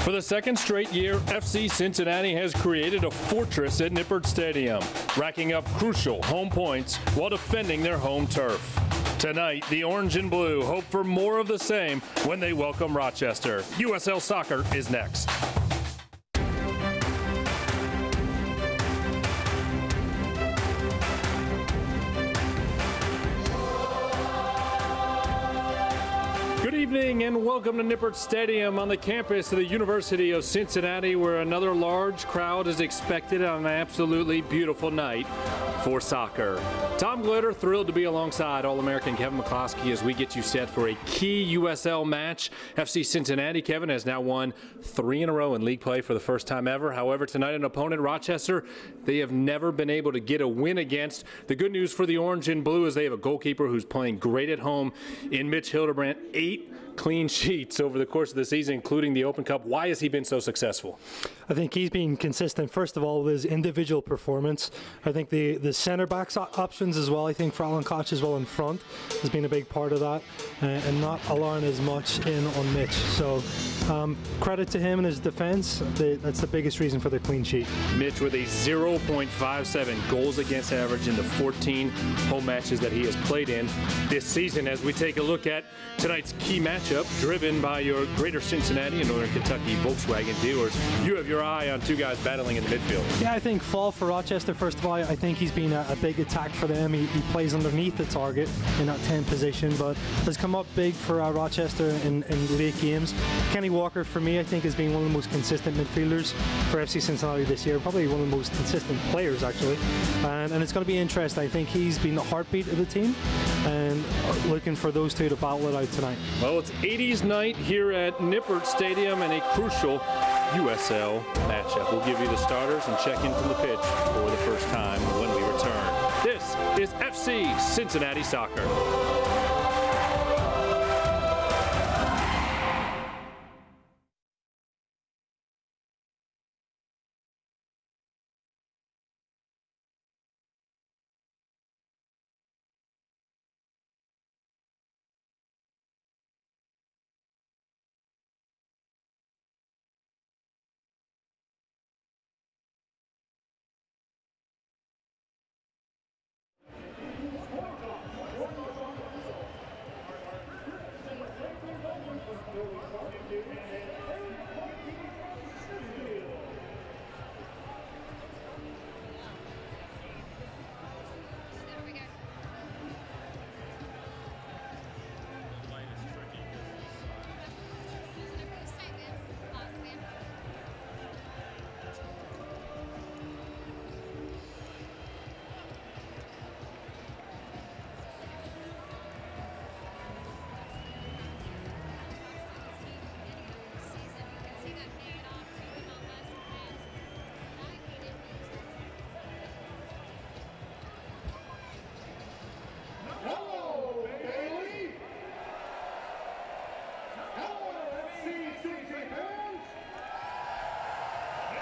For the second straight year, FC Cincinnati has created a fortress at Nippert Stadium, racking up crucial home points while defending their home turf. Tonight, the Orange and Blue hope for more of the same when they welcome Rochester. USL Soccer is next. Good evening and welcome to Nippert Stadium on the campus of the University of Cincinnati, where another large crowd is expected on an absolutely beautiful night for soccer. Tom Glitter thrilled to be alongside All-American Kevin McCloskey as we get you set for a key USL match. FC Cincinnati, Kevin, has now won 3 in a row in league play for the first time ever. However, tonight an opponent, Rochester, they have never been able to get a win against. The good news for the Orange and Blue is they have a goalkeeper who's playing great at home in Mitch Hildebrandt. 8 clean sheets over the course of the season, including the Open Cup. Why has he been so successful? I think he's been consistent, first of all, with his individual performance. I think the centre backs options as well, I think for Alan Koch as well in front has been a big part of that, and not allowing as much in on Mitch. So credit to him and his defence. That's the biggest reason for the clean sheet. Mitch with a 0.57 goals against average in the 14 home matches that he has played in this season. As we take a look at tonight's key matchup, driven by your Greater Cincinnati and Northern Kentucky Volkswagen dealers, you have your eye on 2 guys battling in the midfield. Yeah, I think Fall for Rochester, first of all, I think he's been a big attack for them. He plays underneath the target in that 10 position, but has come up big for Rochester in late games. Kenny Walker, for me, I think has been one of the most consistent midfielders for FC Cincinnati this year, probably one of the most consistent players, actually. And it's going to be interesting. I think he's been the heartbeat of the team. and looking for those two to battle it out tonight. Well, it's 80s night here at Nippert Stadium and a crucial USL matchup. We'll give you the starters and check in from the pitch for the first time when we return. This is FC Cincinnati Soccer.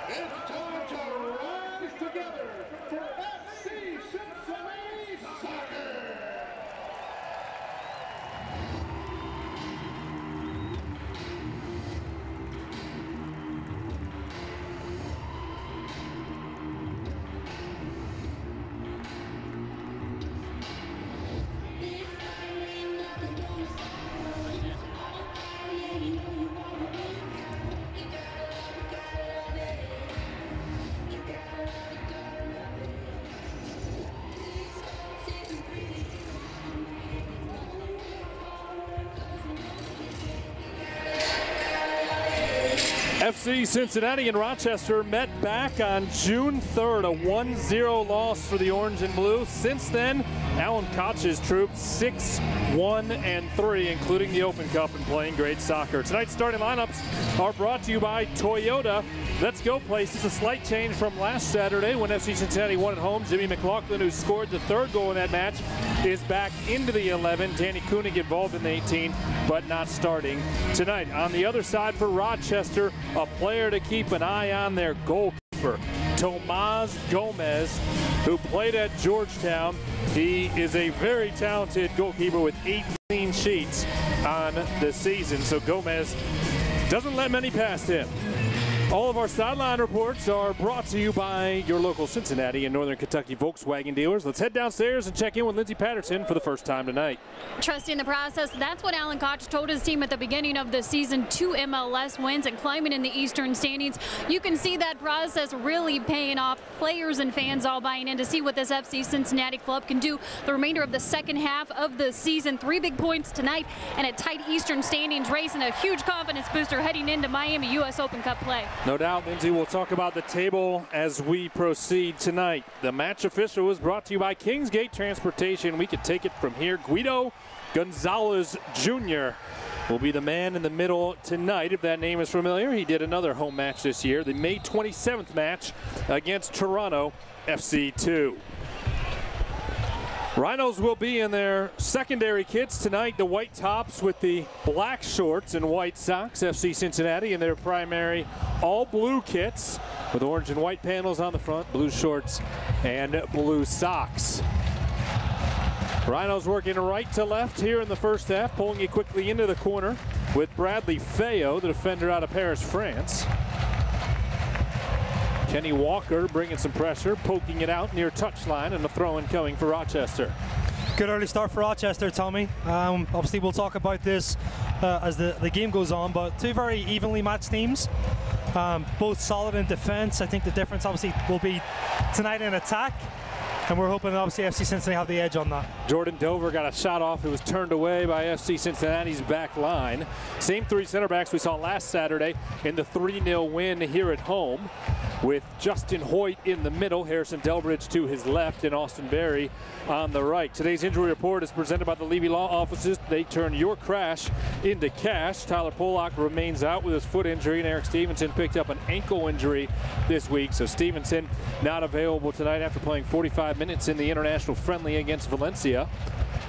It's time to rise together for FC Cincinnati Soccer! FC Cincinnati and Rochester met back on June 3rd, a 1-0 loss for the Orange and Blue. Since then, Alan Koch's troops 6-1-3, including the Open Cup, and playing great soccer. Tonight's starting lineups are brought to you by Toyota. Let's go places. A slight change from last Saturday when FC Cincinnati won at home. Jimmy McLaughlin, who scored the third goal in that match, is back into the 11. Danny Koenig involved in the 18, but not starting tonight. On the other side for Rochester, a player to keep an eye on, their goalkeeper, Tomas Gomez, who played at Georgetown. He is a very talented goalkeeper with 8 clean sheets on the season, so Gomez doesn't let many past him. All of our sideline reports are brought to you by your local Cincinnati and Northern Kentucky Volkswagen dealers. Let's head downstairs and check in with Lindsay Patterson for the first time tonight. Trusting the process, that's what Alan Koch told his team at the beginning of the season. 2 MLS wins and climbing in the Eastern standings. You can see that process really paying off. Players and fans all buying in to see what this FC Cincinnati club can do the remainder of the second half of the season. 3 big points tonight and a tight Eastern standings race and a huge confidence booster heading into Miami U.S. Open Cup play. No doubt, Lindsay. We'll talk about the table as we proceed tonight. The match official was brought to you by Kingsgate Transportation. We could take it from here. Guido Gonzalez Jr. will be the man in the middle tonight. If that name is familiar, he did another home match this year, the May 27th match against Toronto FC2. Rhinos will be in their secondary kits tonight, the white tops with the black shorts and white socks. FC Cincinnati in their primary all-blue kits with orange and white panels on the front, blue shorts and blue socks. Rhinos working right to left here in the first half, pulling it quickly into the corner with Bradley Fayot, the defender out of Paris, France. Kenny Walker bringing some pressure, poking it out near touchline, and the throw-in coming for Rochester. Good early start for Rochester, Tommy. Obviously, we'll talk about this as the game goes on, but 2 very evenly matched teams, both solid in defense. I think the difference obviously will be tonight in attack, and we're hoping obviously FC Cincinnati have the edge on that. Jordan Dover got a shot off. It was turned away by FC Cincinnati's back line. Same 3 center backs we saw last Saturday in the 3-0 win here at home. with Justin Hoyt in the middle, Harrison Delbridge to his left, and Austin Berry on the right. Today's injury report is presented by the Levy Law Offices. They turn your crash into cash. Tyler Pollock remains out with his foot injury, and Eric Stevenson picked up an ankle injury this week. So Stevenson not available tonight after playing 45 minutes in the international friendly against Valencia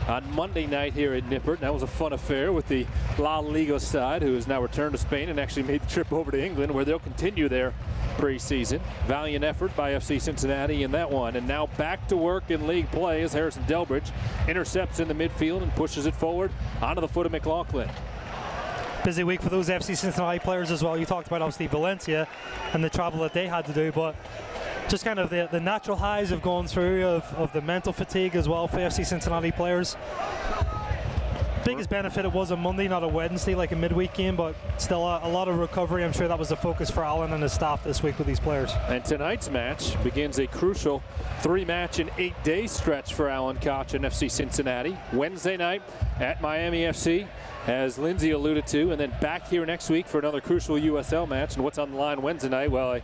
on Monday night here at Nippert. That was a fun affair with the La Liga side, who has now returned to Spain and actually made the trip over to England, where they'll continue their preseason. Valiant effort by FC Cincinnati in that one. And now back to work in league play as Harrison Delbridge intercepts in the midfield and pushes it forward onto the foot of McLaughlin. Busy week for those FC Cincinnati players as well. You talked about obviously Valencia and the travel that they had to do, but just kind of the natural highs of going through of the mental fatigue as well for FC Cincinnati players. Biggest benefit, it was a Monday, not a Wednesday, like a midweek game, but still a lot of recovery. I'm sure that was the focus for Alan and his staff this week with these players. And tonight's match begins a crucial 3-match and 8-day stretch for Alan Koch and FC Cincinnati. Wednesday night at Miami FC, as Lindsay alluded to, and then back here next week for another crucial USL match. And what's on the line Wednesday night? Well,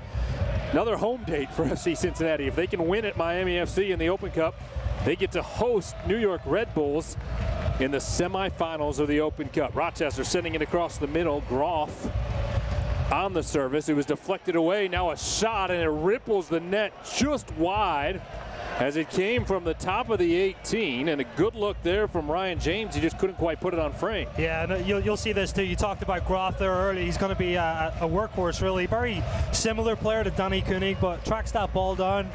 another home date for FC Cincinnati. If they can win at Miami FC in the Open Cup, they get to host New York Red Bulls in the semifinals of the Open Cup. Rochester sending it across the middle. Groff on the service. It was deflected away. Now a shot, and it ripples the net just wide as it came from the top of the 18. And a good look there from Ryan James. He just couldn't quite put it on frame. Yeah, and you'll see this too. You talked about Groff there early. He's going to be a workhorse, really. Very similar player to Danny Koenig, but tracks that ball down,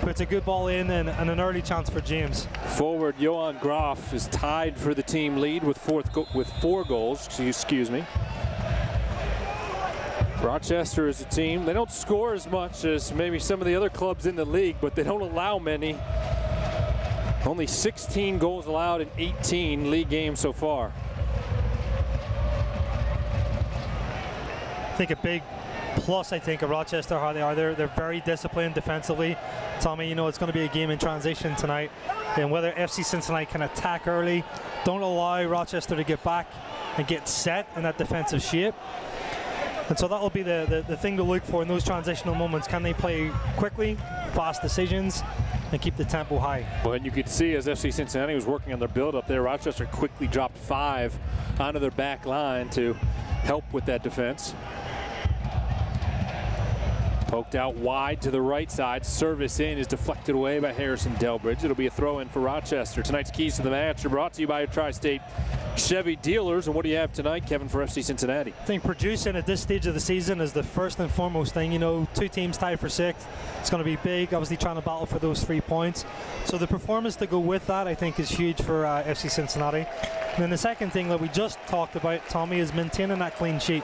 puts a good ball in, and an early chance for James. Forward Johan Groff is tied for the team lead with 4 goals. Excuse me. Rochester is a team, they don't score as much as maybe some of the other clubs in the league, but they don't allow many. Only 16 goals allowed in 18 league games so far. I think a big plus, of Rochester, how they are. They're very disciplined defensively. Tommy, you know it's going to be a game in transition tonight, and whether FC Cincinnati can attack early, don't allow Rochester to get back and get set in that defensive shape. And so that'll be the thing to look for in those transitional moments. Can they play quickly, fast decisions, and keep the tempo high? Well, and you could see as FC Cincinnati was working on their build-up there, Rochester quickly dropped 5 onto their back line to help with that defense. Poked out wide to the right side. Service in is deflected away by Harrison Delbridge. It'll be a throw-in for Rochester. Tonight's keys to the match are brought to you by your Tri-State Chevy dealers. And what do you have tonight, Kevin, for FC Cincinnati? I think producing at this stage of the season is the first and foremost thing. You know, 2 teams tied for 6th. It's going to be big, obviously trying to battle for those 3 points. So the performance to go with that, I think, is huge for FC Cincinnati. And then the second thing that we just talked about, Tommy, is maintaining that clean sheet.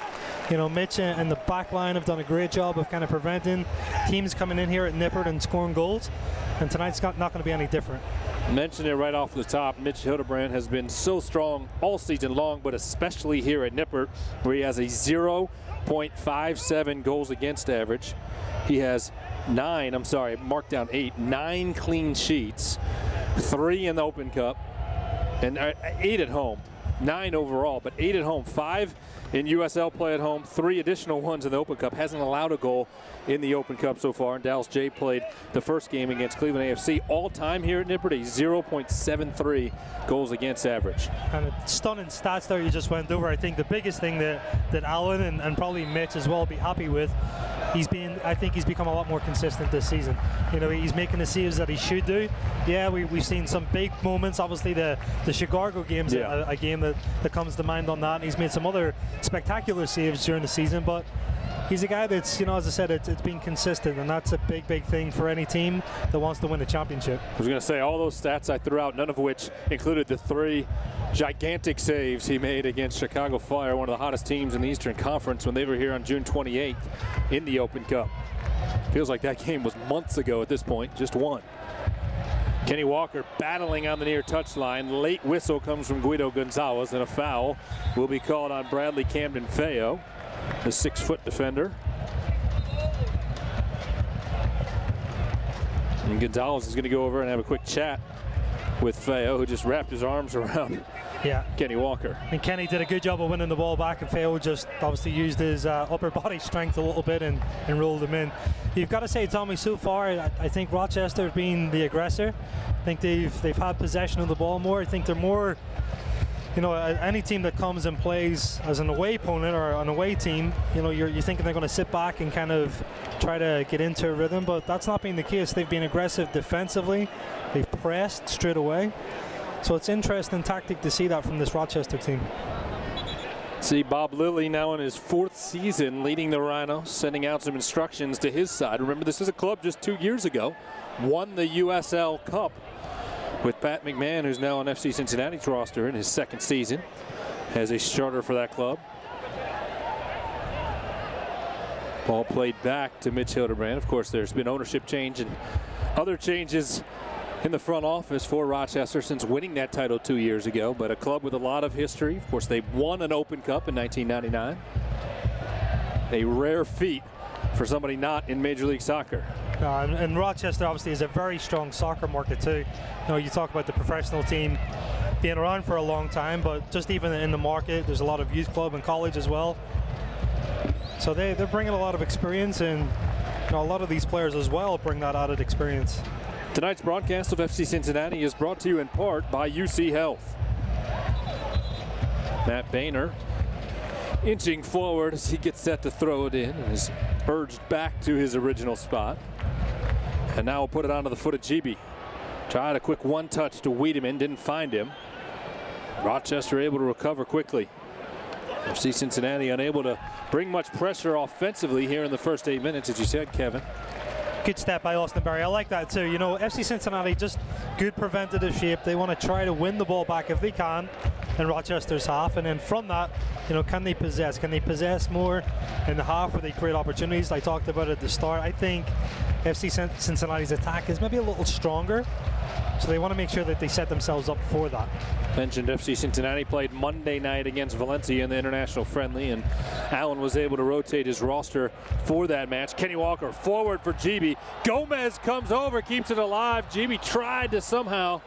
You know, Mitch and the back line have done a great job of kind of preventing teams coming in here at Nippert and scoring goals. And tonight's not going to be any different. Mentioned it right off the top, Mitch Hildebrand has been so strong all season long, but especially here at Nippert, where he has a 0.57 goals against average. He has 9 clean sheets, 3 in the Open Cup, and 8 at home. 9 overall, but 8 at home. 5 in USL play at home, 3 additional ones in the Open Cup. Hasn't allowed a goal in the Open Cup so far. And Dallas J played the first game against Cleveland AFC. All time here at Nippert, a 0.73 goals against average. And stunning stats there you just went over. I think the biggest thing that Alan and probably Mitch as well be happy with, I think he's become a lot more consistent this season. You know, he's making the saves that he should do. Yeah, we've seen some big moments. Obviously the Chicago game's a game that comes to mind on that. And he's made some other spectacular saves during the season, but he's a guy that's, you know, as I said, it's been consistent, and that's a big thing for any team that wants to win a championship. I was going to say, all those stats I threw out, none of which included the 3 gigantic saves he made against Chicago Fire, one of the hottest teams in the Eastern Conference, when they were here on June 28th in the Open Cup. Feels like that game was months ago at this point, just 1. Kenny Walker battling on the near touchline. Late whistle comes from Guido Gonzalez, and a foul will be called on Bradley Camden Feo, the 6-foot defender. And Gonzalez is going to go over and have a quick chat with Feo, who just wrapped his arms around Yeah. Kenny Walker. And Kenny did a good job of winning the ball back, and Feo just obviously used his upper body strength a little bit and rolled him in. You've got to say, Tommy, so far, I think Rochester have been the aggressor. I think they've had possession of the ball more. I think they're more, you know, any team that comes and plays as an away opponent or an away team, you know, you're thinking they're going to sit back and kind of try to get into a rhythm, but that's not been the case. They've been aggressive defensively. They've pressed straight away. So it's interesting tactic to see that from this Rochester team. See Bob Lilly now in his 4th season leading the Rhinos, sending out some instructions to his side. Remember, this is a club just 2 years ago won the USL Cup with Pat McMahon, who's now on FC Cincinnati's roster in his 2nd season as a starter for that club. Ball played back to Mitch Hildebrand. Of course, there's been ownership change and other changes in the front office for Rochester since winning that title 2 years ago, but a club with a lot of history. Of course, they won an Open Cup in 1999. A rare feat for somebody not in Major League Soccer. And Rochester obviously is a very strong soccer market too. You know, you talk about the professional team being around for a long time, but just even in the market, there's a lot of youth club and college as well. So they're bringing a lot of experience, and you know, a lot of these players as well bring that added experience. Tonight's broadcast of FC Cincinnati is brought to you in part by UC Health. Matt Boehner inching forward as he gets set to throw it in and is urged back to his original spot. And now we'll put it onto the foot of GB. Tried a quick one-touch to Wiedemann, didn't find him. Rochester able to recover quickly. FC Cincinnati unable to bring much pressure offensively here in the first 8 minutes, as you said, Kevin. Good step by Austin Berry. I like that too. You know, FC Cincinnati just good preventative shape. They want to try to win the ball back if they can in Rochester's half, and then from that, you know, can they possess? Can they possess more in the half where they create opportunities? I talked about it at the start. I think FC Cincinnati's attack is maybe a little stronger, so they want to make sure that they set themselves up for that. Mentioned FC Cincinnati played Monday night against Valencia in the international friendly, and Allen was able to rotate his roster for that match. Kenny Walker forward for GB. Gomez comes over, keeps it alive. GB tried to somehow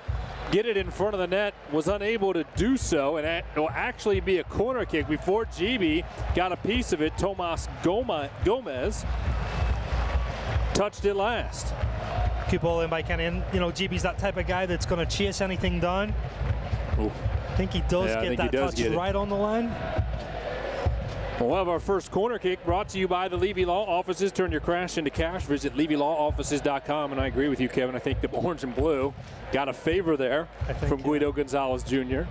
get it in front of the net, was unable to do so, and it will actually be a corner kick before GB got a piece of it. Tomas Gomez touched it last. Good ball in by Kenny, and you know, GB's that type of guy that's going to chase anything down. Ooh. I think he does get that touch right on the line. We'll have our first corner kick brought to you by the Levy Law Offices. Turn your crash into cash. Visit LevyLawOffices.com. And I agree with you, Kevin. I think the orange and blue got a favor there from Guido Gonzalez Jr.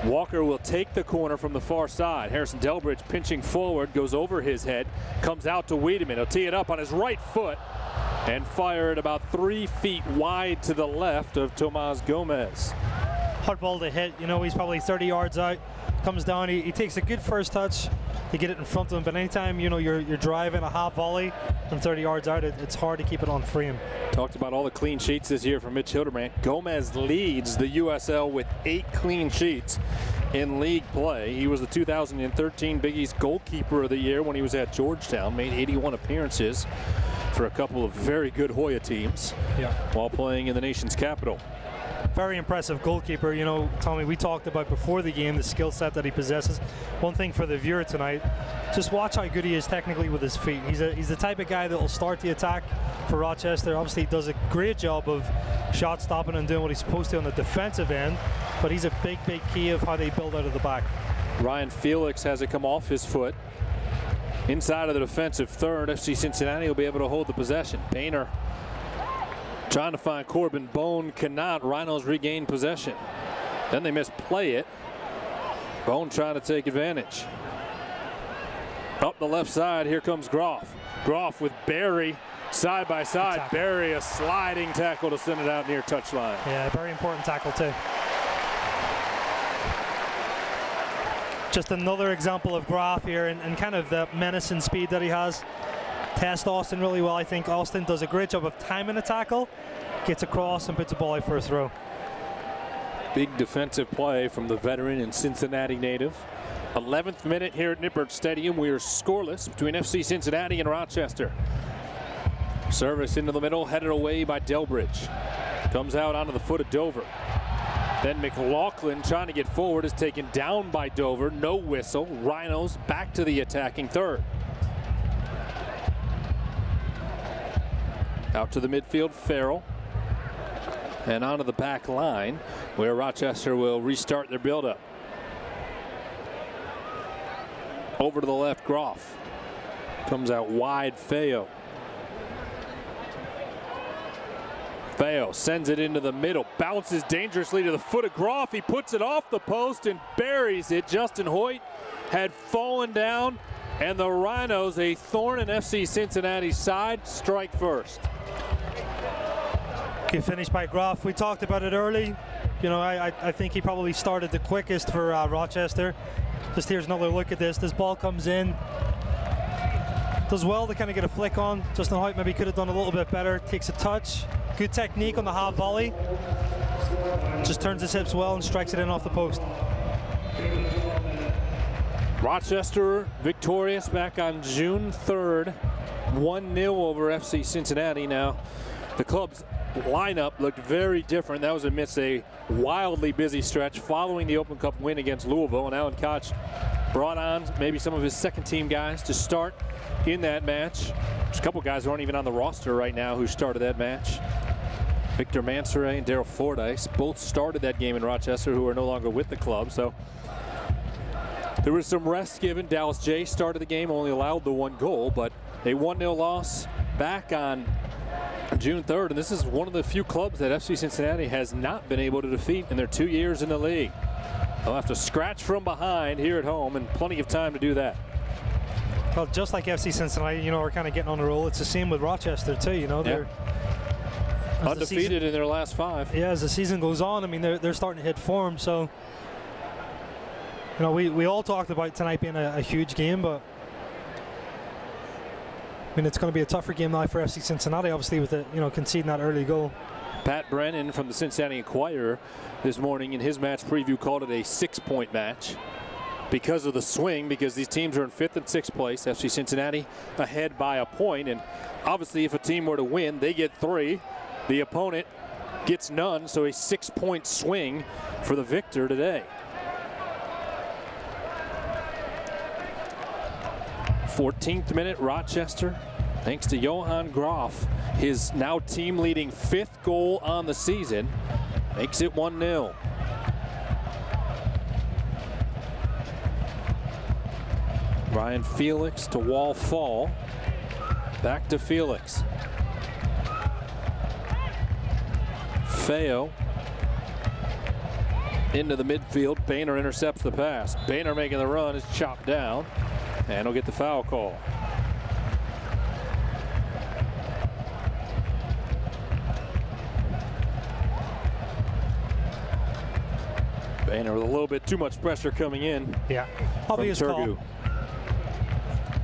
Walker will take the corner from the far side. Harrison Delbridge pinching forward, goes over his head, comes out to Wiedemann. He'll tee it up on his right foot and fire it about 3 feet wide to the left of Tomas Gomez. Hard ball to hit. You know, he's probably 30 yards out. Comes down. He takes a good first touch to get it in front of him. But anytime, you know, you're driving a half volley from 30 yards out, it's hard to keep it on frame. Talked about all the clean sheets this year from Mitch Hildebrand. Gomez leads the USL with 8 clean sheets in league play. He was the 2013 Big East goalkeeper of the year when he was at Georgetown. Made 81 appearances for a couple of very good Hoya teams while playing in the nation's capital. Very impressive goalkeeper. You know, Tommy, we talked about before the game the skill set that he possesses. One thing for the viewer tonight, just watch how good he is technically with his feet. He's the type of guy that will start the attack for Rochester. Obviously, he does a great job of shot stopping and doing what he's supposed to on the defensive end, but he's a big key of how they build out of the back. Ryan Felix has it come off his foot. Inside of the defensive third, FC Cincinnati will be able to hold the possession. Boehner trying to find Corbin. Bone cannot. Rhinos regain possession. Then they misplay it. Bone trying to take advantage. Up the left side, here comes Groff. Groff with Barry side by side. Barry a sliding tackle to send it out near touchline. Yeah, very important tackle too. Just another example of Groff here and kind of the menace and speed that he has. Test Austin really well. I think Austin does a great job of timing a tackle, gets across and puts the ball out for a throw. Big defensive play from the veteran and Cincinnati native. 11th minute here at Nippert Stadium. We are scoreless between FC Cincinnati and Rochester. Service into the middle, headed away by Delbridge. Comes out onto the foot of Dover. Then McLaughlin trying to get forward is taken down by Dover. No whistle. Rhinos back to the attacking third. Out to the midfield, Farrell. And onto the back line where Rochester will restart their buildup. Over to the left, Groff. Comes out wide, Feo. Feo sends it into the middle, bounces dangerously to the foot of Groff. He puts it off the post and buries it. Justin Hoyt had fallen down, and the Rhinos, a thorn in FC Cincinnati's side, strike first. Good finish by Groff. We talked about it early. You know, I think he probably started the quickest for Rochester. Just here's another look at this. This ball comes in. Does well to kind of get a flick on. Justin Hoyt maybe could have done a little bit better. Takes a touch. Good technique on the half volley. Just turns his hips well and strikes it in off the post. Rochester victorious back on June 3rd. 1-0 over FC Cincinnati. Now, the club's lineup looked very different. That was amidst a wildly busy stretch following the Open Cup win against Louisville. And Alan Koch brought on maybe some of his second-team guys to start in that match. There's a couple guys who aren't even on the roster right now who started that match. Victor Mansoret and Daryl Fordyce both started that game in Rochester, who are no longer with the club. So there was some rest given. Dallas J started the game, only allowed the 1 goal, but a 1-0 loss back on June 3rd. And this is one of the few clubs that FC Cincinnati has not been able to defeat in their 2 years in the league. They'll have to scratch from behind here at home, and plenty of time to do that. Well, just like FC Cincinnati, you know, we're kind of getting on the roll. It's the same with Rochester too, you know. They're undefeated in their last 5. Yeah, as the season goes on, I mean, they're starting to hit form. So, you know, we all talked about tonight being a huge game, but I mean, it's going to be a tougher game now for FC Cincinnati, obviously, with the, you know, conceding that early goal. Pat Brennan from the Cincinnati Enquirer this morning in his match preview called it a 6-point match because of the swing, because these teams are in 5th and 6th place. FC Cincinnati ahead by a point, and obviously if a team were to win, they get 3. The opponent gets none, so a 6-point swing for the victor today. 14th minute, Rochester, thanks to Johan Groff, his now team-leading 5th goal on the season, makes it 1-0. Ryan Felix to Wall Fall. Back to Felix. Feo into the midfield. Boehner intercepts the pass. Boehner making the run is chopped down, and he'll get the foul call. Boehner with a little bit too much pressure coming in. Yeah, obvious call.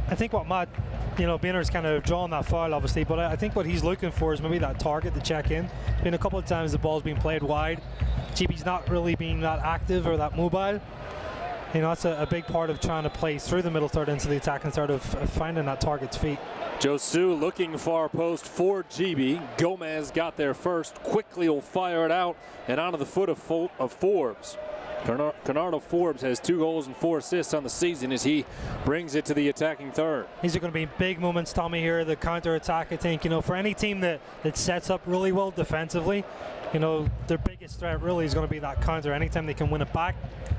I think what Matt, you know, Boehner's kind of drawn that foul, obviously, but I think what he's looking for is maybe that target to check in. There's been a couple of times the ball's been played wide. GB's not really being that active or that mobile. You know, that's a big part of trying to play through the middle third into the attack and sort of finding that target's feet. Josu looking far post for GB. Gomez got there first. Quickly will fire it out and onto the foot of Forbes. Bernardo Forbes has 2 goals and 4 assists on the season as he brings it to the attacking third. These are going to be big moments, Tommy, here. The counter-attack, I think, you know, for any team that sets up really well defensively, you know, their biggest threat really is going to be that counter. Anytime they can win it back,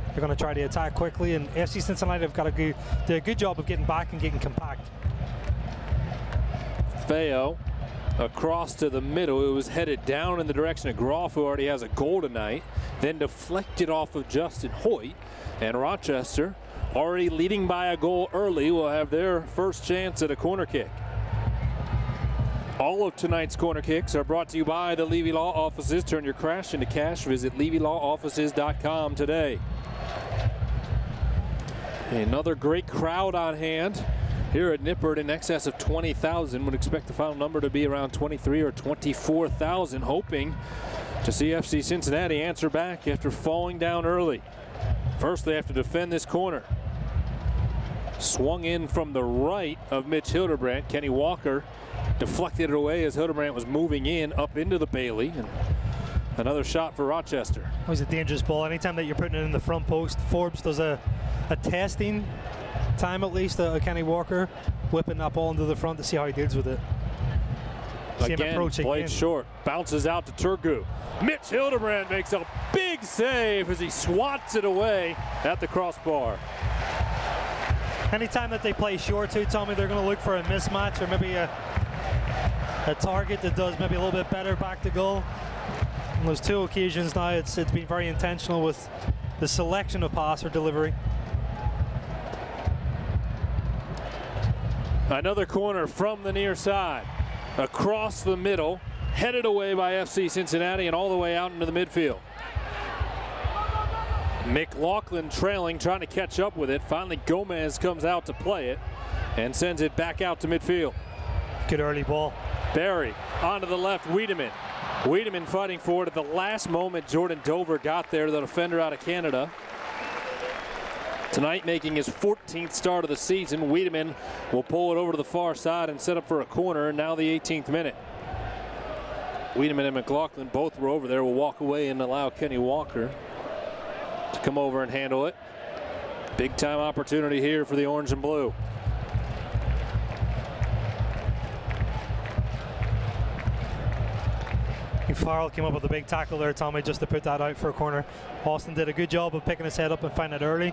they're going to try to attack quickly, and FC Cincinnati have got to do a good job of getting back and getting compact. Feo across to the middle. It was headed down in the direction of Groff, who already has a goal tonight, then deflected off of Justin Hoyt, and Rochester, already leading by a goal early, will have their first chance at a corner kick. All of tonight's corner kicks are brought to you by the Levy Law Offices. Turn your crash into cash. Visit LevyLawOffices.com today. Another great crowd on hand here at Nippert, in excess of 20,000. Would expect the final number to be around 23 or 24,000, hoping to see FC Cincinnati answer back after falling down early. First, they have to defend this corner. Swung in from the right of Mitch Hildebrandt. Kenny Walker deflected it away as Hildebrandt was moving in up into the Bailey. And Another shot for Rochester. Always a dangerous ball. Anytime that you're putting it in the front post, Forbes does a testing time at least, Kenny Walker, whipping that ball into the front to see how he deals with it. Again, played short. Bounces out to Turgu. Mitch Hildebrand makes a big save as he swats it away at the crossbar. Anytime that they play short too, Tommy, they're going to look for a mismatch or maybe a target that does maybe a little bit better back to goal. On those two occasions now, it's been very intentional with the selection of pass or delivery. Another corner from the near side. Across the middle, headed away by FC Cincinnati and all the way out into the midfield. McLaughlin trailing, trying to catch up with it. Finally, Gomez comes out to play it and sends it back out to midfield. Good early ball. Barry onto the left, Wiedemann. Wiedemann fighting for it at the last moment. Jordan Dover got there, the defender out of Canada. Tonight making his 14th start of the season. Wiedemann will pull it over to the far side and set up for a corner, and now the 18th minute. Wiedemann and McLaughlin both were over there. Will walk away and allow Kenny Walker to come over and handle it. Big time opportunity here for the orange and blue. Farrell came up with a big tackle there, Tommy, just to put that out for a corner. Austin did a good job of picking his head up and finding it early.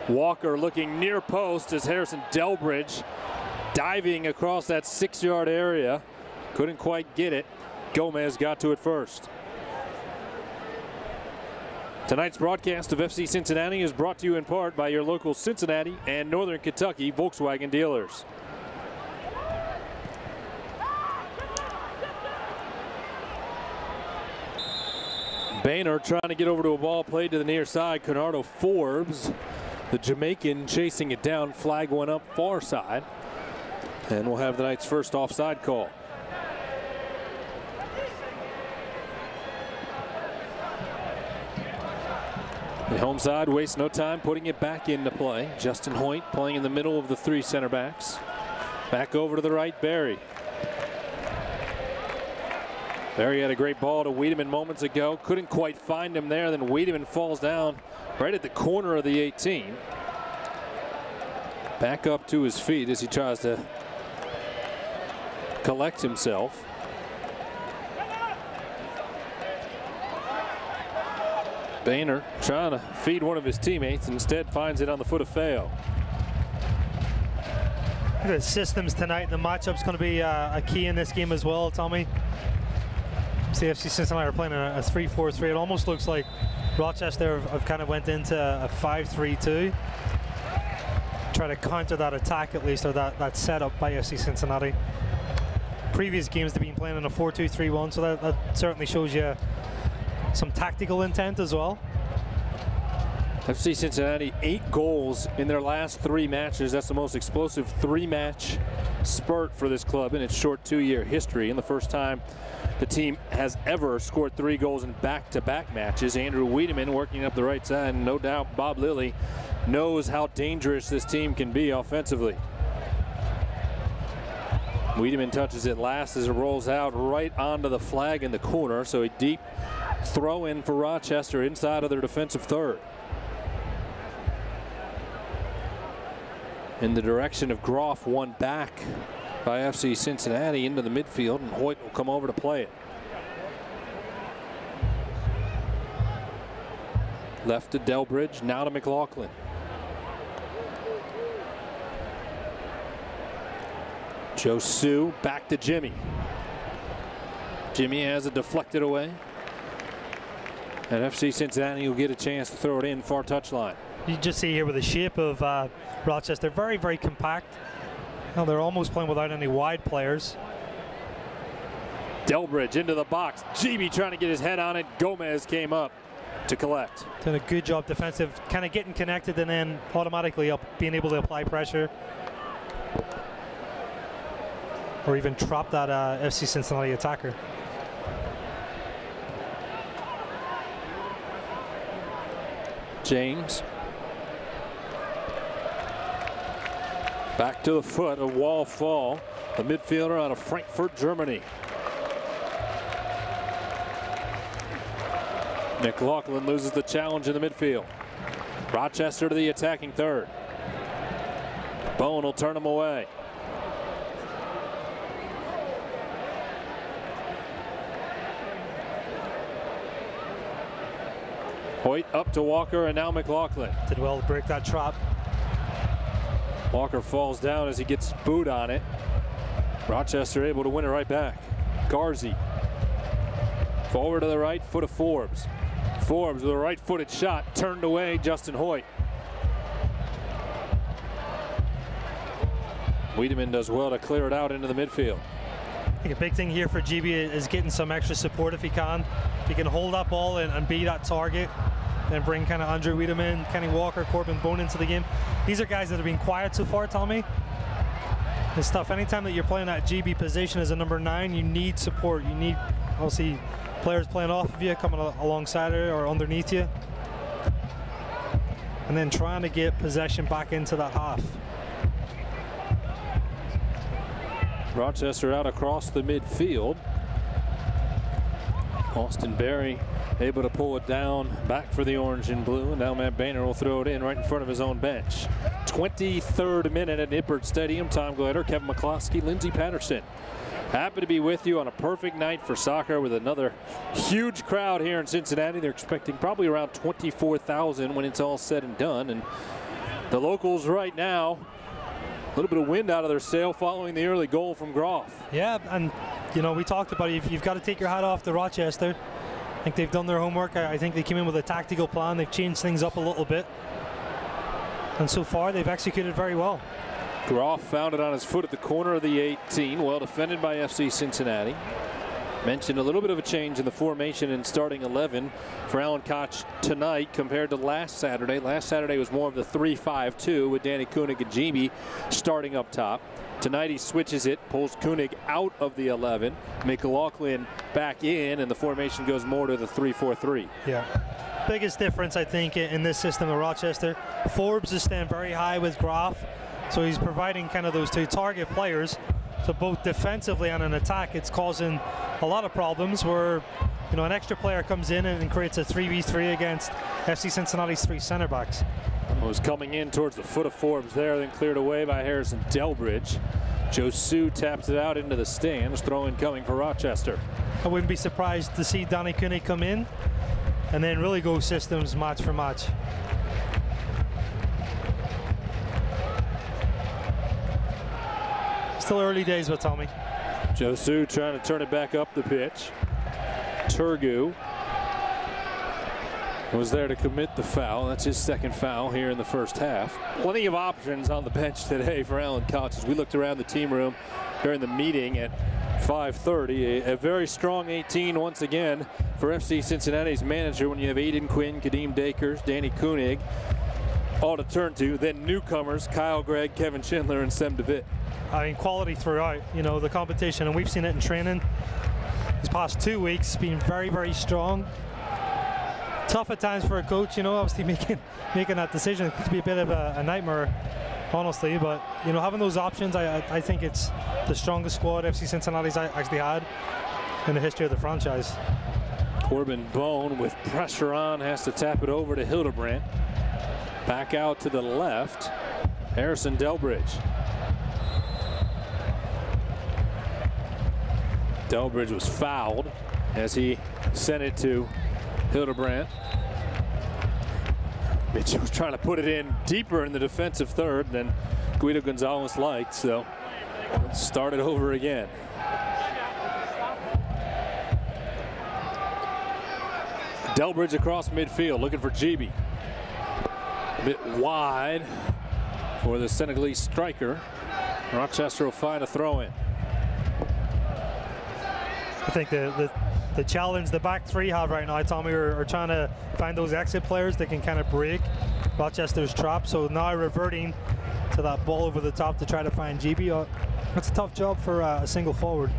Walker looking near post as Harrison Delbridge diving across that 6-yard area. Couldn't quite get it. Gomez got to it first. Tonight's broadcast of FC Cincinnati is brought to you in part by your local Cincinnati and Northern Kentucky Volkswagen dealers. Boehner trying to get over to a ball played to the near side. Conrado Forbes, the Jamaican, chasing it down. Flag went up far side. And we'll have the night's first offside call. The home side wastes no time putting it back into play. Justin Hoyt playing in the middle of the three center backs. Back over to the right, Barry. Barry had a great ball to Wiedemann moments ago. Couldn't quite find him there. Then Wiedemann falls down right at the corner of the 18. Back up to his feet as he tries to collect himself. Boehner trying to feed one of his teammates, instead finds it on the foot of Feo. The systems tonight, the matchup's going to be a key in this game as well, Tommy. CFC Cincinnati are playing a 3-4-3. It almost looks like Rochester have kind of went into a 5-3-2. Try to counter that attack at least, or that setup by FC Cincinnati. Previous games they've been playing in a 4-2-3-1, so that certainly shows you some tactical intent as well. FC Cincinnati 8 goals in their last 3 matches. That's the most explosive 3-match spurt for this club in its short 2-year history, and the first time the team has ever scored 3 goals in back-to-back matches. Andrew Wiedemann working up the right side, and no doubt Bob Lilly knows how dangerous this team can be offensively. Wiedemann touches it last as it rolls out right onto the flag in the corner, so a deep throw in for Rochester inside of their defensive third. In the direction of Groff, one back by FC Cincinnati into the midfield, and Hoyt will come over to play it. Left to Delbridge, now to McLaughlin. Joe Sue back to Jimmy. Jimmy has it deflected away. And FC Cincinnati will get a chance to throw it in far touchline. You just see here with the shape of Rochester, very, very compact. Well, they're almost playing without any wide players. Delbridge into the box. Jimmy trying to get his head on it. Gomez came up to collect. Done a good job defensive, kind of getting connected and then automatically being able to apply pressure. Or even trap that FC Cincinnati attacker. James. Back to the foot, a wall fall. The midfielder out of Frankfurt, Germany. McLaughlin loses the challenge in the midfield. Rochester to the attacking third. Bone will turn him away. Hoyt up to Walker, and now McLaughlin. Did well to break that trap. Walker falls down as he gets booed on it. Rochester able to win it right back. Garzi. Forward to the right foot of Forbes. Forbes with a right-footed shot, turned away, Justin Hoyt. Wiedemann does well to clear it out into the midfield. I think a big thing here for GB is getting some extra support if he can. If he can hold that ball and be that target, and bring kind of Andrew Wiedemann, Kenny Walker, Corbin Bone into the game. These are guys that have been quiet so far, Tommy. It's tough. Anytime that you're playing that GB position as a number 9, you need support. You need, obviously, players playing off of you, coming alongside you or underneath you. And then trying to get possession back into that half. Rochester out across the midfield. Austin Berry able to pull it down back for the orange and blue, and now Matt Boehner will throw it in right in front of his own bench. 23rd minute at Nippert Stadium. Tom Glader, Kevin McCloskey, Lindsey Patterson. Happy to be with you on a perfect night for soccer with another huge crowd here in Cincinnati. They're expecting probably around 24,000 when it's all said and done. And the locals right now, a little bit of wind out of their sail following the early goal from Groff. Yeah, and you know, we talked about it. You've got to take your hat off to Rochester. I think they've done their homework. I think they came in with a tactical plan. They've changed things up a little bit. And so far, they've executed very well. Groff found it on his foot at the corner of the 18. Well defended by FC Cincinnati. Mentioned a little bit of a change in the formation and starting 11 for Alan Koch tonight compared to last Saturday. Last Saturday was more of the 3-5-2 with Danny Koenig and Jimmy starting up top. Tonight he switches it, pulls Koenig out of the 11, McLaughlin back in, and the formation goes more to the 3-4-3. Yeah. Biggest difference, I think, in this system of Rochester. Forbes is staying very high with Groff, so he's providing kind of those two target players. So both defensively and in attack, it's causing a lot of problems where, you know, an extra player comes in and creates a 3v3 against FC Cincinnati's 3 center backs. Was coming in towards the foot of Forbes there, then cleared away by Harrison Delbridge. Josu taps it out into the stands. Throw-in coming for Rochester. I wouldn't be surprised to see Danny Koenig come in and then really go systems match for match. Still early days with Tommy. Josu trying to turn it back up the pitch. Turgu was there to commit the foul. That's his second foul here in the first half. Plenty of options on the bench today for Alan Koch as we looked around the team room during the meeting at 5:30. A very strong 18 once again for FC Cincinnati's manager when you have Aiden Quinn, Kadeem Dakers, Danny Koenig all to turn to. Then newcomers Kyle Gregg, Kevin Schindler, and Sem DeVitt. I mean, quality throughout, you know, the competition, and we've seen it in training. These past 2 weeks been very, very strong. Tough at times for a coach, you know, obviously making that decision. It could be a bit of a nightmare, honestly, but, you know, having those options, I think it's the strongest squad FC Cincinnati's actually had in the history of the franchise. Corbin Bone with pressure on has to tap it over to Hildebrandt. Back out to the left, Harrison Delbridge. Delbridge was fouled as he sent it to Hildebrandt. Mitchell was trying to put it in deeper in the defensive third than Guido Gonzalez liked, so start it over again. Delbridge across midfield looking for Gibi. A bit wide for the Senegalese striker. Rochester will find a throw-in. I think the challenge the back three have right now, Tommy, are trying to find those exit players that can kind of break Rochester's trap. So now reverting to that ball over the top to try to find GB. That's a tough job for a single forward.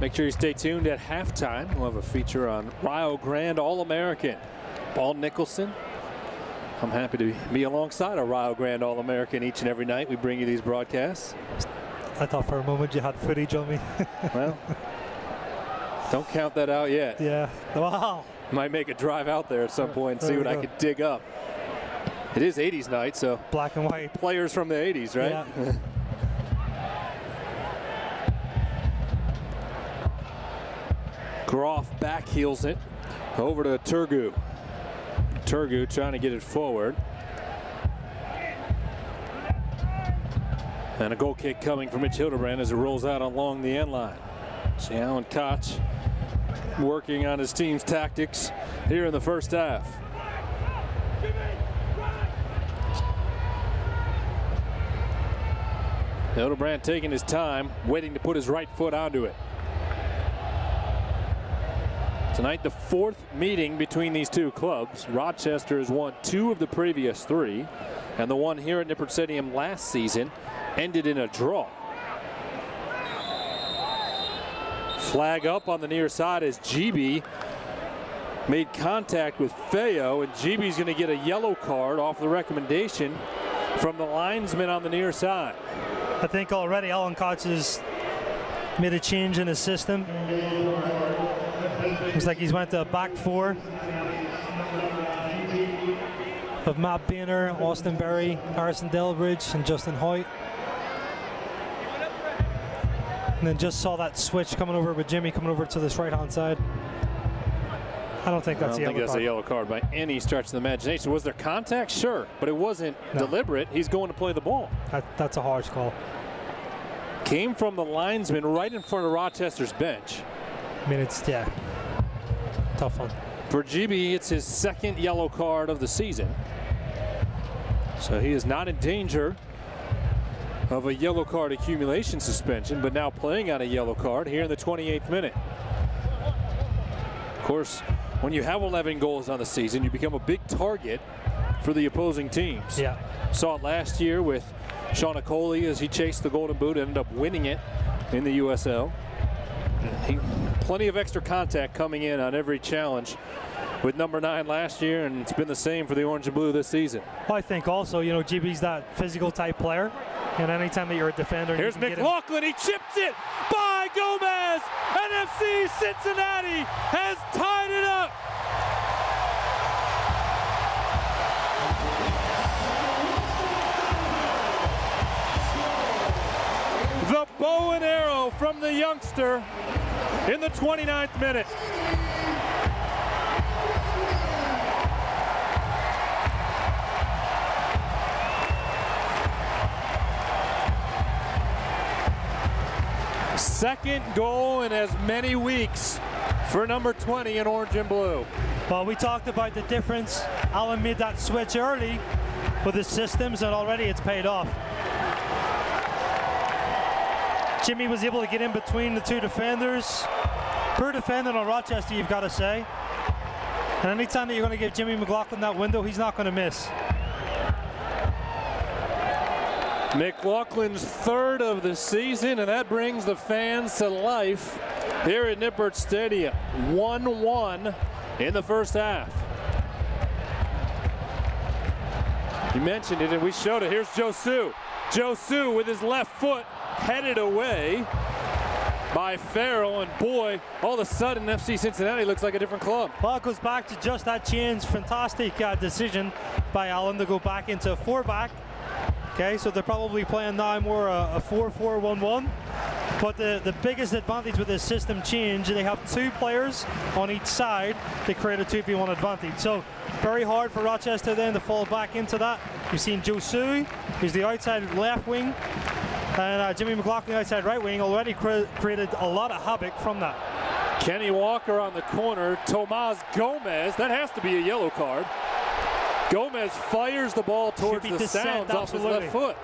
Make sure you stay tuned at halftime. We'll have a feature on Rio Grande All-American Paul Nicholson. I'm happy to be alongside a Rio Grande All-American each and every night. We bring you these broadcasts. I thought for a moment you had footage on me. Well, don't count that out yet. Yeah. Wow. Might make a drive out there at some point and see what I could dig up. It is 80s night, so black and white players from the 80s, right? Yeah. Groff back heels it over to Turgu. Turgu trying to get it forward. And a goal kick coming from Mitch Hildebrand as it rolls out along the end line. See Alan Koch working on his team's tactics here in the first half. Hildebrand taking his time, waiting to put his right foot onto it. Tonight, the fourth meeting between these two clubs. Rochester has won 2 of the previous 3, and the one here at Nippert Stadium last season ended in a draw. Flag up on the near side as GB made contact with Feo, and GB's going to get a yellow card off the recommendation from the linesman on the near side. I think already Alan Koch has made a change in his system. Looks like he's went to a back 4 of Matt Boehner, Austin Berry, Harrison Delbridge, and Justin Hoyt. And then just saw that switch coming over with Jimmy coming over to this right-hand side. I don't think that's a yellow card. I don't think that's a yellow card by any stretch of the imagination. Was there contact? Sure, but it wasn't deliberate. He's going to play the ball. That's a harsh call. Came from the linesman right in front of Rochester's bench. I mean, it's, yeah, tough one. For GB, it's his 2nd yellow card of the season. So he is not in danger of a yellow card accumulation suspension, but now playing on a yellow card here in the 28th minute. Of course, when you have 11 goals on the season, you become a big target for the opposing teams. Yeah. Saw it last year with Sean Acoli as he chased the Golden Boot, ended up winning it in the USL. Plenty of extra contact coming in on every challenge with number 9 last year, and it's been the same for the Orange and Blue this season. Well, I think also, you know, GB's that physical type player, and anytime that you're a defender, here's McLaughlin. He chips it by Gomez, and FC Cincinnati has tied it up. The bow and arrow from the youngster in the 29th minute. Second goal in as many weeks for number 20 in Orange and Blue. Well, we talked about the difference. Alan made that switch early with his systems, and already it's paid off. Jimmy was able to get in between the 2 defenders. Per defender on Rochester, you've got to say. And anytime that you're going to give Jimmy McLaughlin that window, he's not going to miss. McLaughlin's 3rd of the season, and that brings the fans to life here at Nippert Stadium. 1-1 in the first half. You mentioned it, and we showed it. Here's Josu. Josu with his left foot headed away by Farrell, and boy, all of a sudden FC Cincinnati looks like a different club. Well, it goes back to just that change. Fantastic decision by Alan to go back into a 4-back. Okay, so they're probably playing now more a 4-4-1-1. But the biggest advantage with this system change, they have 2 players on each side to create a 2v1 advantage. So very hard for Rochester then to fall back into that. You've seen Josu, who's the outside left wing, and Jimmy McLaughlin, outside right wing, already created a lot of havoc from that. Kenny Walker on the corner. Tomas Gomez, that has to be a yellow card. Gomez fires the ball towards the sounds off his left foot.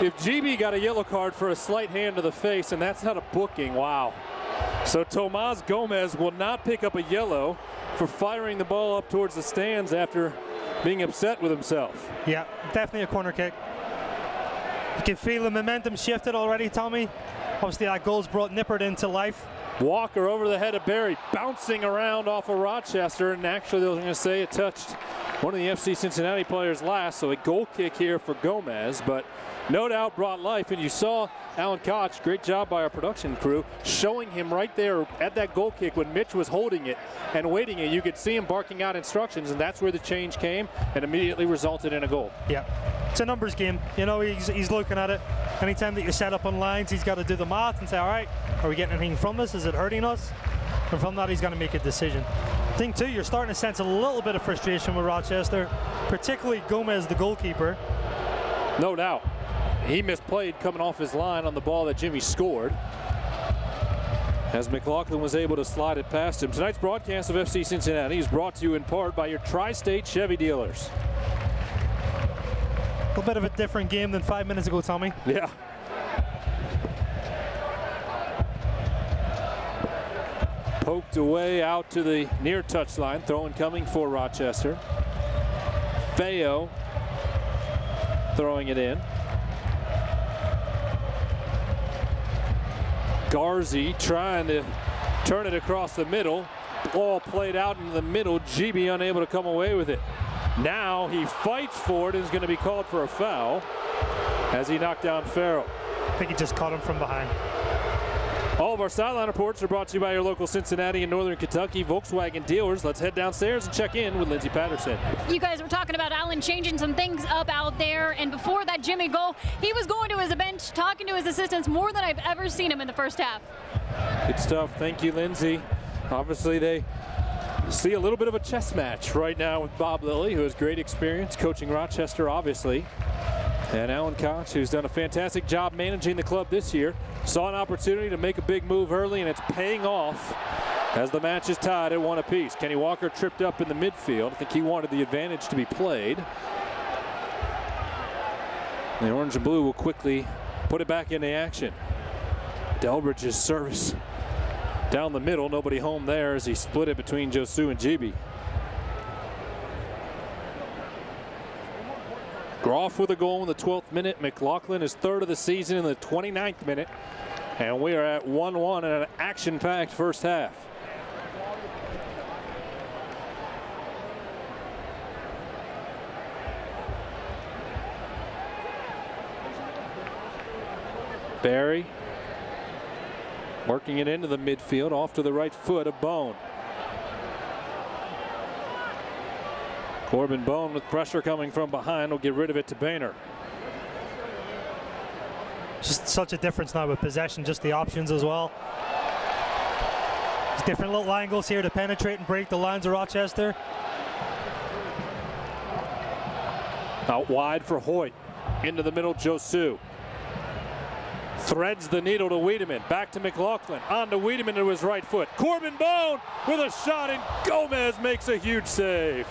If GB got a yellow card for a slight hand to the face, and that's not a booking, wow. So Tomas Gomez will not pick up a yellow for firing the ball up towards the stands after being upset with himself. Yeah, definitely a corner kick. You can feel the momentum shifted already, Tommy. Obviously that goal's brought Nippert into life. Walker over the head of Barry, bouncing around off of Rochester, and actually I was going to say it touched one of the FC Cincinnati players last, so a goal kick here for Gomez, but no doubt brought life. And you saw Alan Koch, great job by our production crew, showing him right there at that goal kick when Mitch was holding it and waiting it. You could see him barking out instructions, and that's where the change came and immediately resulted in a goal. Yeah, it's a numbers game. You know, he's looking at it. Anytime that you set up on lines, he's got to do the math and say, all right, are we getting anything from this? Is it hurting us? And from that, he's going to make a decision. I think, too, you're starting to sense a little bit of frustration with Rochester, particularly Gomez, the goalkeeper. No doubt. He misplayed coming off his line on the ball that Jimmy scored, as McLaughlin was able to slide it past him. Tonight's broadcast of FC Cincinnati is brought to you in part by your Tri-State Chevy dealers. A little bit of a different game than 5 minutes ago, Tommy. Yeah. Poked away out to the near touchline. Throw-in coming for Rochester. Feo throwing it in. Garzi trying to turn it across the middle. Ball played out in the middle. GB unable to come away with it. Now he fights for it and is going to be called for a foul as he knocked down Farrell. I think he just caught him from behind. All of our sideline reports are brought to you by your local Cincinnati and Northern Kentucky Volkswagen dealers. Let's head downstairs and check in with Lindsey Patterson. You guys were talking about Allen changing some things up out there, and before that Jimmy goal, he was going to his bench, talking to his assistants more than I've ever seen him in the first half. Good stuff. Thank you, Lindsey. Obviously, they see a little bit of a chess match right now with Bob Lilly, who has great experience coaching Rochester, obviously. And Alan Koch, who's done a fantastic job managing the club this year, saw an opportunity to make a big move early, and it's paying off as the match is tied at 1 apiece. Kenny Walker tripped up in the midfield. I think he wanted the advantage to be played. The orange and blue will quickly put it back into action. Delbridge's service down the middle, nobody home there as he split it between Josu and GB. Groff with a goal in the 12th minute. McLaughlin is third of the season in the 29th minute. And we are at 1-1 in an action-packed first half. Barry working it into the midfield, off to the right foot of Bone. Corbin Bone with pressure coming from behind will get rid of it to Boehner. Just such a difference now with possession, just the options as well. There's different little angles here to penetrate and break the lines of Rochester. Out wide for Hoyt. Into the middle, Josu. Threads the needle to Wiedemann. Back to McLaughlin. On to Wiedemann to his right foot. Corbin Bone with a shot, and Gomez makes a huge save.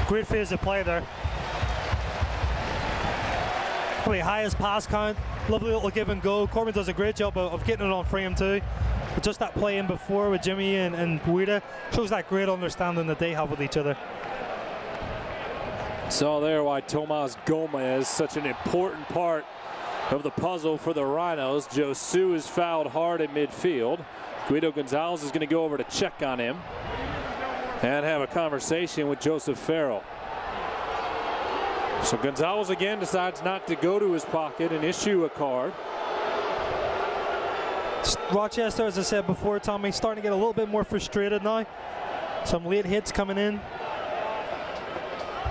Great phase of play there. Probably highest pass count. Lovely little give and go. Corbin does a great job of getting it on frame too. But just that play in before with Jimmy and Guida shows that great understanding that they have with each other. Saw there why Tomas Gomez is such an important part of the puzzle for the Rhinos. Josu is fouled hard in midfield. Guido Gonzalez is going to go over to check on him and have a conversation with Joseph Farrell. So Gonzalez again decides not to go to his pocket and issue a card. Rochester, as I said before, Tommy, starting to get a little bit more frustrated now. Some late hits coming in.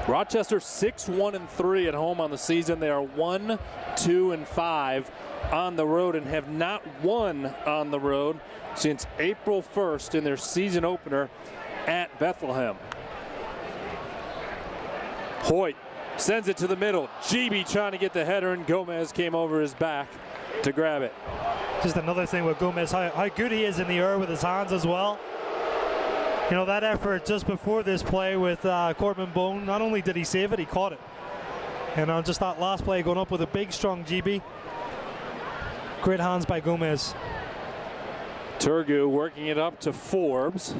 Rochester 6-1-3 at home on the season. They are 1-2-5 on the road and have not won on the road since April 1st in their season opener at Bethlehem. Hoyt sends it to the middle. GB trying to get the header, and Gomez came over his back to grab it. Just another thing with Gomez, how good he is in the air with his hands as well. You know, that effort just before this play with Corbin Bone, not only did he save it, he caught it. And on just that last play going up with a big, strong GB. Great hands by Gomez. Turgu working it up to Forbes.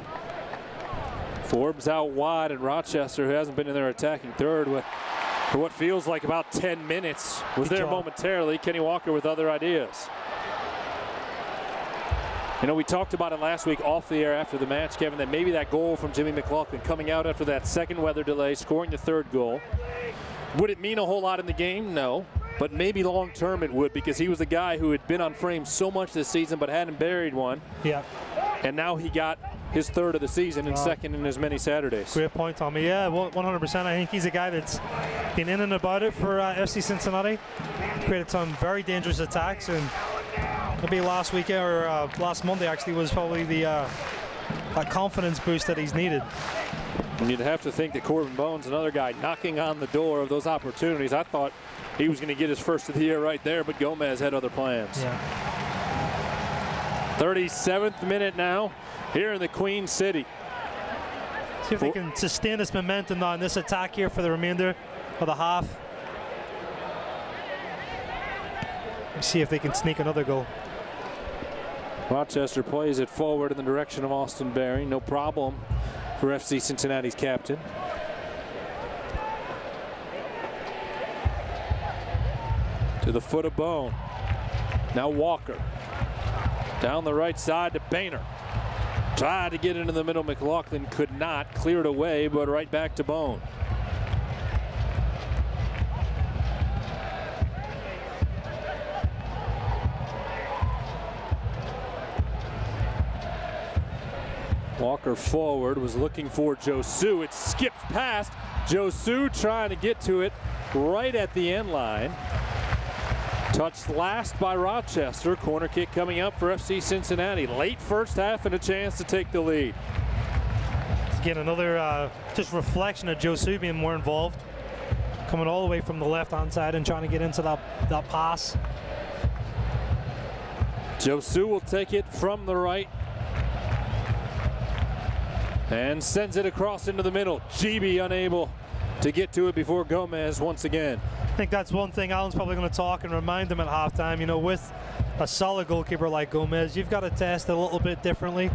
Forbes out wide, and Rochester, who hasn't been in their attacking third for what feels like about 10 minutes, was there momentarily. Kenny Walker with other ideas. You know, we talked about it last week off the air after the match, Kevin, that maybe that goal from Jimmy McLaughlin coming out after that second weather delay, scoring the third goal. Would it mean a whole lot in the game? No. But maybe long term it would, because he was the guy who had been on frame so much this season but hadn't buried one. Yeah. And now he got his third of the season and second in as many Saturdays. Great point, Tommy. Yeah, 100%. I think he's a guy that's been in and about it for FC Cincinnati. Created some very dangerous attacks, and maybe last weekend or last Monday actually was probably the that confidence boost that he's needed. And you'd have to think that Corbin Bone's another guy knocking on the door of those opportunities. I thought he was going to get his first of the year right there, but Gomez had other plans. Yeah. 37th minute now here in the Queen City. See if they can sustain this momentum on this attack here for the remainder of the half. See if they can sneak another goal. Rochester plays it forward in the direction of Austin Berry. No problem for FC Cincinnati's captain. To the foot of Bone. Now Walker. Down the right side to Boehner. Tried to get into the middle. McLaughlin could not. Cleared away, but right back to Bone. Walker forward, was looking for Josu. It skips past Josu, trying to get to it right at the end line. Touched last by Rochester. Corner kick coming up for FC Cincinnati. Late first half and a chance to take the lead. Again, another just reflection of Josu being more involved. Coming all the way from the left-hand side and trying to get into that pass. Josu will take it from the right. And sends it across into the middle. GB unable to get to it before Gomez once again. I think that's one thing Alan's probably going to talk and remind them at halftime. You know, with a solid goalkeeper like Gomez, you've got to test it a little bit differently.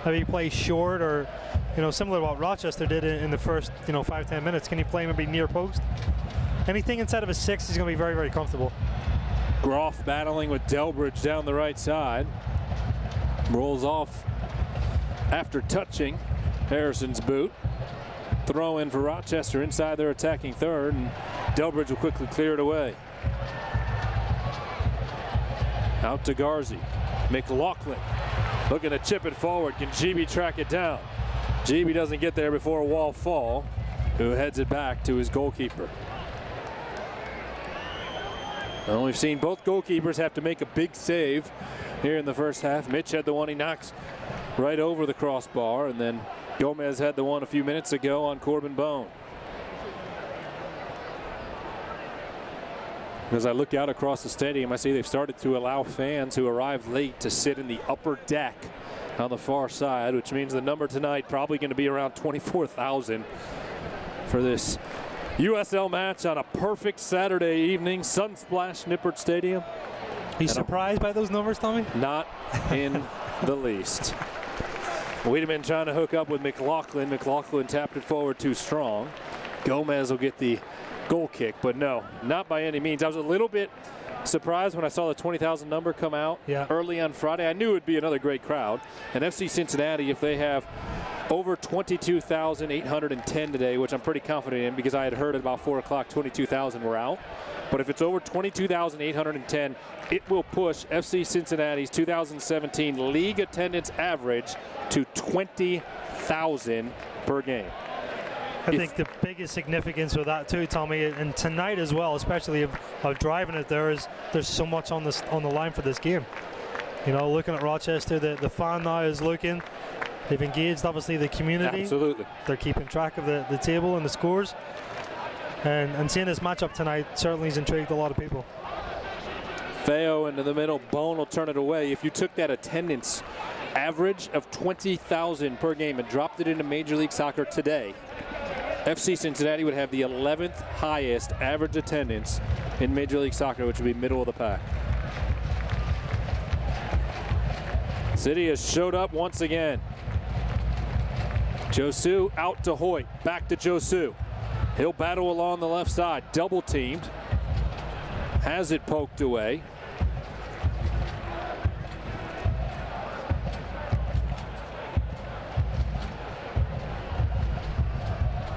Maybe play short, or, you know, similar to what Rochester did in the first, 5-10 minutes. Can he play maybe near post? Anything inside of a 6, he's going to be very, very comfortable. Groff battling with Delbridge down the right side. Rolls off after touching Harrison's boot. Throw in for Rochester inside their attacking third, and Delbridge will quickly clear it away. Out to Garzi. McLaughlin looking to chip it forward. Can GB track it down? GB doesn't get there before Wall Fall, who heads it back to his goalkeeper. Well, we've seen both goalkeepers have to make a big save here in the first half. Mitch had the one he knocks right over the crossbar, and then Gomez had the one a few minutes ago on Corbin Bone. As I look out across the stadium, I see they've started to allow fans who arrived late to sit in the upper deck on the far side, which means the number tonight probably going to be around 24,000 for this USL match on a perfect Saturday evening. Sunsplash Nippert Stadium. Are you surprised by those numbers, Tommy? Not in the least. Wiedemann trying to hook up with McLaughlin. McLaughlin tapped it forward too strong. Gomez will get the goal kick, but no, not by any means. I was a little bit surprised when I saw the 20,000 number come out early on Friday. I knew it would be another great crowd. And FC Cincinnati, if they have over 22,810 today, which I'm pretty confident in because I had heard at about 4 o'clock 22,000 were out. But if it's over 22,810, it will push FC Cincinnati's 2017 league attendance average to 20,000 per game. I think the biggest significance with that too, Tommy, and tonight as well, especially of driving it, there's so much on the line for this game. You know, looking at Rochester, the fan now is looking. They've engaged, obviously, the community. Absolutely. They're keeping track of the table and the scores. And seeing this matchup tonight certainly has intrigued a lot of people. Feo into the middle. Bone will turn it away. If you took that attendance average of 20,000 per game and dropped it into Major League Soccer today, FC Cincinnati would have the 11th highest average attendance in Major League Soccer, which would be middle of the pack. City has showed up once again. Josu out to Hoyt. Back to Josu. He'll battle along the left side. Double teamed. Has it poked away.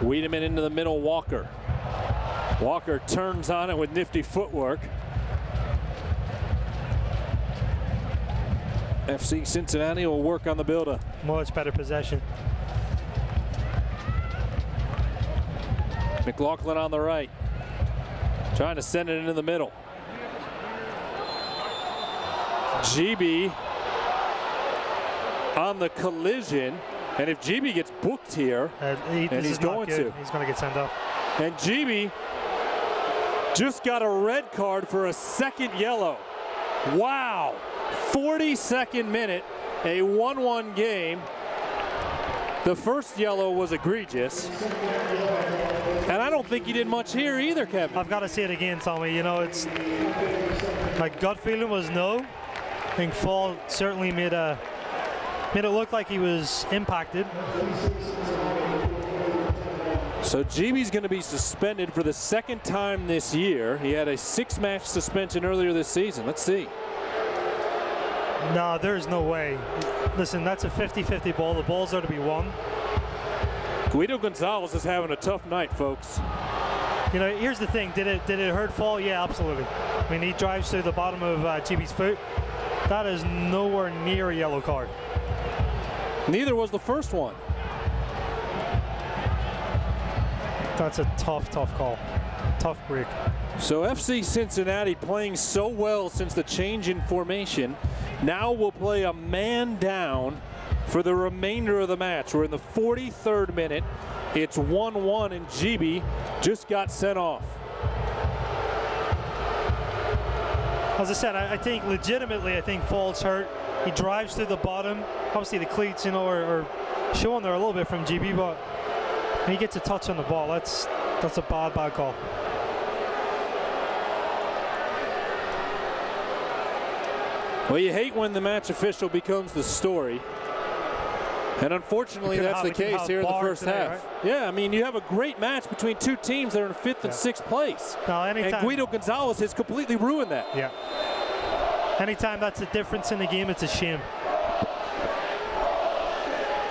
Wiedemann into the middle, Walker. Walker turns on it with nifty footwork. FC Cincinnati will work on the build-up. Much better possession. McLaughlin on the right, trying to send it into the middle. GB on the collision, and if GB gets booked here, and he's going to get sent up. And GB just got a red card for a second yellow. Wow, 42nd minute, a 1-1 game. The first yellow was egregious. And I don't think he did much here either, Kevin. I've got to see it again, Tommy. You know, it's my gut feeling was no. I think Fall certainly made it look like he was impacted. So GB's going to be suspended for the second time this year. He had a 6-match suspension earlier this season. Let's see. No, there's no way. Listen, that's a 50-50 ball. The balls are to be won. Guido Gonzalez is having a tough night, folks. You know, here's the thing. Did it hurt Fall? Yeah, absolutely. I mean, he drives through the bottom of GB's foot. That is nowhere near a yellow card. Neither was the first one. That's a tough call. Tough break. So FC Cincinnati playing so well since the change in formation now will play a man down for the remainder of the match. We're in the 43rd minute. It's 1-1 and GB just got sent off. As I said, I think legitimately, I think Fall's hurt. He drives through the bottom. Obviously the cleats, you know, are showing there a little bit from GB, but when he gets a touch on the ball, that's a bad call. Well, you hate when the match official becomes the story. And unfortunately, that's the case here in the first half. Right? Yeah, I mean, you have a great match between two teams that are in 5th and 6th place. Now, and Guido Gonzalez has completely ruined that. Yeah. Anytime that's a difference in the game, it's a shame.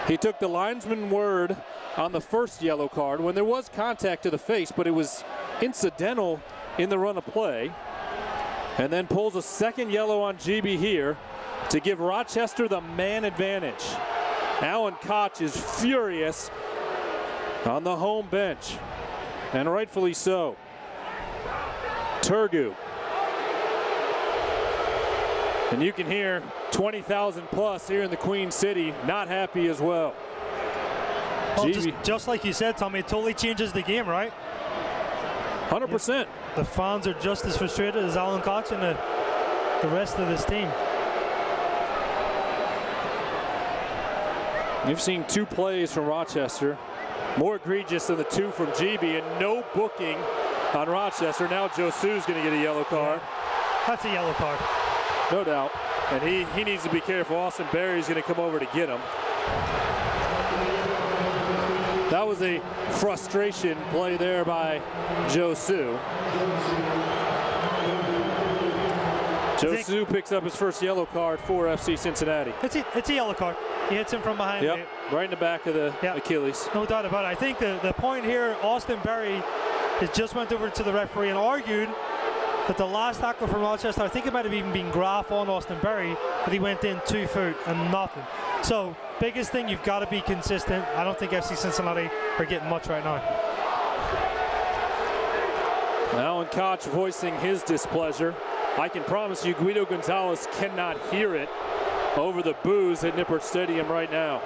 He took the linesman word on the first yellow card when there was contact to the face, but it was incidental in the run of play. And then pulls a second yellow on GB here to give Rochester the man advantage. Alan Koch is furious on the home bench, and rightfully so. Turgu. And you can hear 20,000 plus here in the Queen City, not happy as well. Well, just like you said, Tommy, it totally changes the game, right? 100%. The fans are just as frustrated as Alan Koch and the rest of this team. You've seen 2 plays from Rochester, more egregious than the 2 from GB, and no booking on Rochester. Now Josu's going to get a yellow card. That's a yellow card. No doubt. And he needs to be careful. Austin Berry's going to come over to get him. That was a frustration play there by Josu. Josu picks up his first yellow card for FC Cincinnati. It's a yellow card. He hits him from behind. Yep, right in the back of the Achilles. No doubt about it. I think the point here, Austin Berry has just went over to the referee and argued that the last tackle from Rochester, I think it might have even been Graf on Austin Berry, but he went in 2 foot and nothing. So, biggest thing, you've got to be consistent. I don't think FC Cincinnati are getting much right now. Alan Koch voicing his displeasure. I can promise you Guido Gonzalez cannot hear it over the boos at Nippert Stadium right now.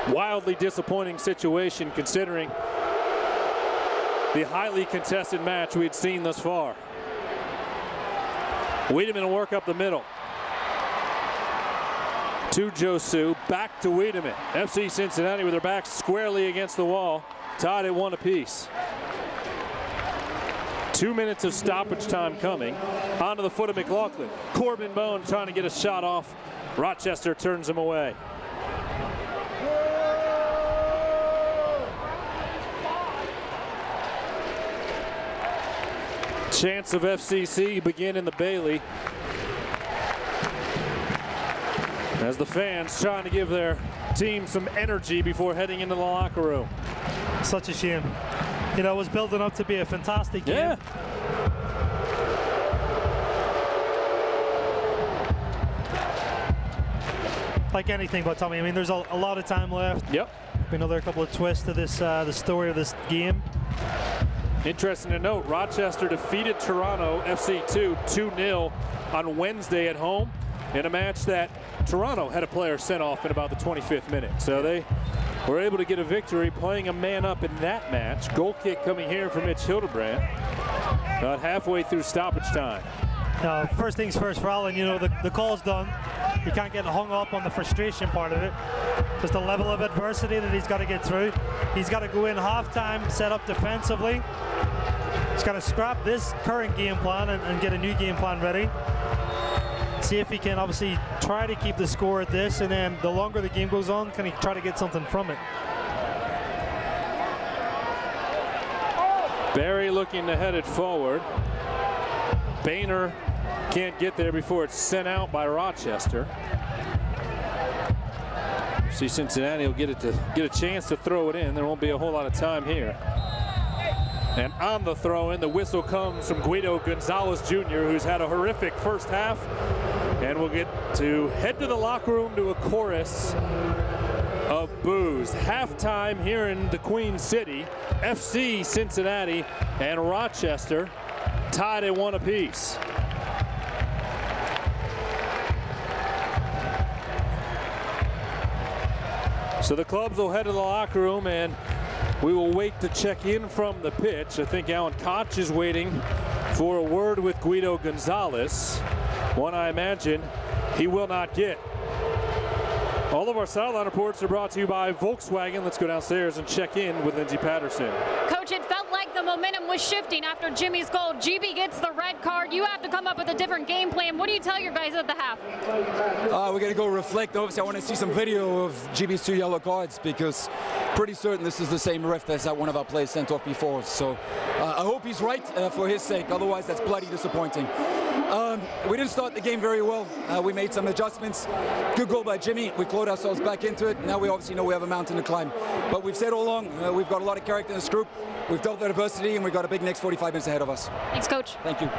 Wildly disappointing situation considering the highly contested match we had seen thus far. Wiedemann will work up the middle. To Josu, back to Wiedemann. FC Cincinnati with their backs squarely against the wall, tied at 1 apiece. 2 minutes of stoppage time coming. Onto the foot of McLaughlin. Corbin Bone trying to get a shot off. Rochester turns him away. Chance of FCC begin in the Bailey. as the fans trying to give their team some energy before heading into the locker room. Such a shame. You know, it was building up to be a fantastic game. Yeah. Like anything but Tommy, I mean, there's a lot of time left. Yep. Another couple of twists to this, the story of this game. Interesting to note, Rochester defeated Toronto FC 2-0 on Wednesday at home in a match that Toronto had a player sent off in about the 25th minute. So they were able to get a victory playing a man up in that match. Goal kick coming here from Mitch Hildebrand about halfway through stoppage time. First things first for Alan, you know, the call's done. You can't get hung up on the frustration part of it. Just the level of adversity that he's got to get through. He's got to go in halftime, set up defensively. He's got to scrap this current game plan and get a new game plan ready. See if he can obviously try to keep the score at this, and then the longer the game goes on, can he try to get something from it? Barry looking to head it forward. Boehner can't get there before it's sent out by Rochester. See, Cincinnati will get a chance to throw it in. There won't be a whole lot of time here. And on the throw in, the whistle comes from Guido Gonzalez Jr., who's had a horrific first half. And we'll get to head to the locker room to a chorus of boos. Halftime here in the Queen City. FC Cincinnati and Rochester tied at 1 apiece. So the clubs will head to the locker room, and we will wait to check in from the pitch. I think Alan Koch is waiting for a word with Guido Gonzalez, one I imagine he will not get. All of our sideline reports are brought to you by Volkswagen. Let's go downstairs and check in with Lindsey Patterson. Coach, it felt like the momentum was shifting after Jimmy's goal. GB gets the red card. You have to come up with a different game plan. What do you tell your guys at the half? We're going to go reflect. Obviously, I want to see some video of GB's 2 yellow cards, because pretty certain this is the same ref that's had one of our players sent off before. So I hope he's right for his sake. Otherwise, that's bloody disappointing. We didn't start the game very well. We made some adjustments. Good goal by Jimmy. We clawed ourselves back into it. Now we obviously know we have a mountain to climb. But we've said all along, we've got a lot of character in this group. We've dealt with adversity, and we've got a big next 45 minutes ahead of us. Thanks, Coach. Thank you.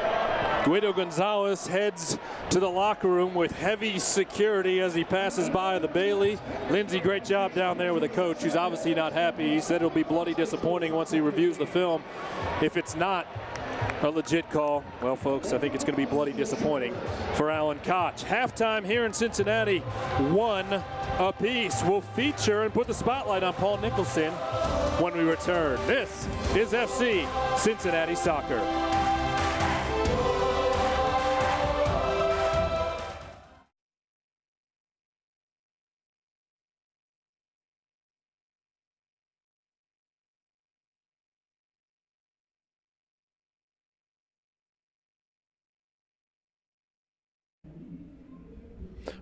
Guido Gonzalez heads to the locker room with heavy security as he passes by the Bailey. Lindsey, great job down there with the coach, who's obviously not happy. He said it'll be bloody disappointing once he reviews the film. If it's not a legit call, well, folks, I think it's going to be bloody disappointing for Alan Koch. Halftime here in Cincinnati, 1 apiece. We'll feature and put the spotlight on Paul Nicholson when we return. This is FC Cincinnati Soccer.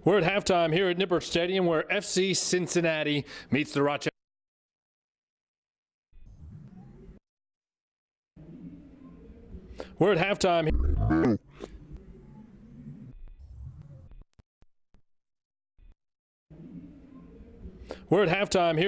We're at halftime here at Nippert Stadium, where FC Cincinnati meets the Rochester. We're at halftime. We're at halftime here.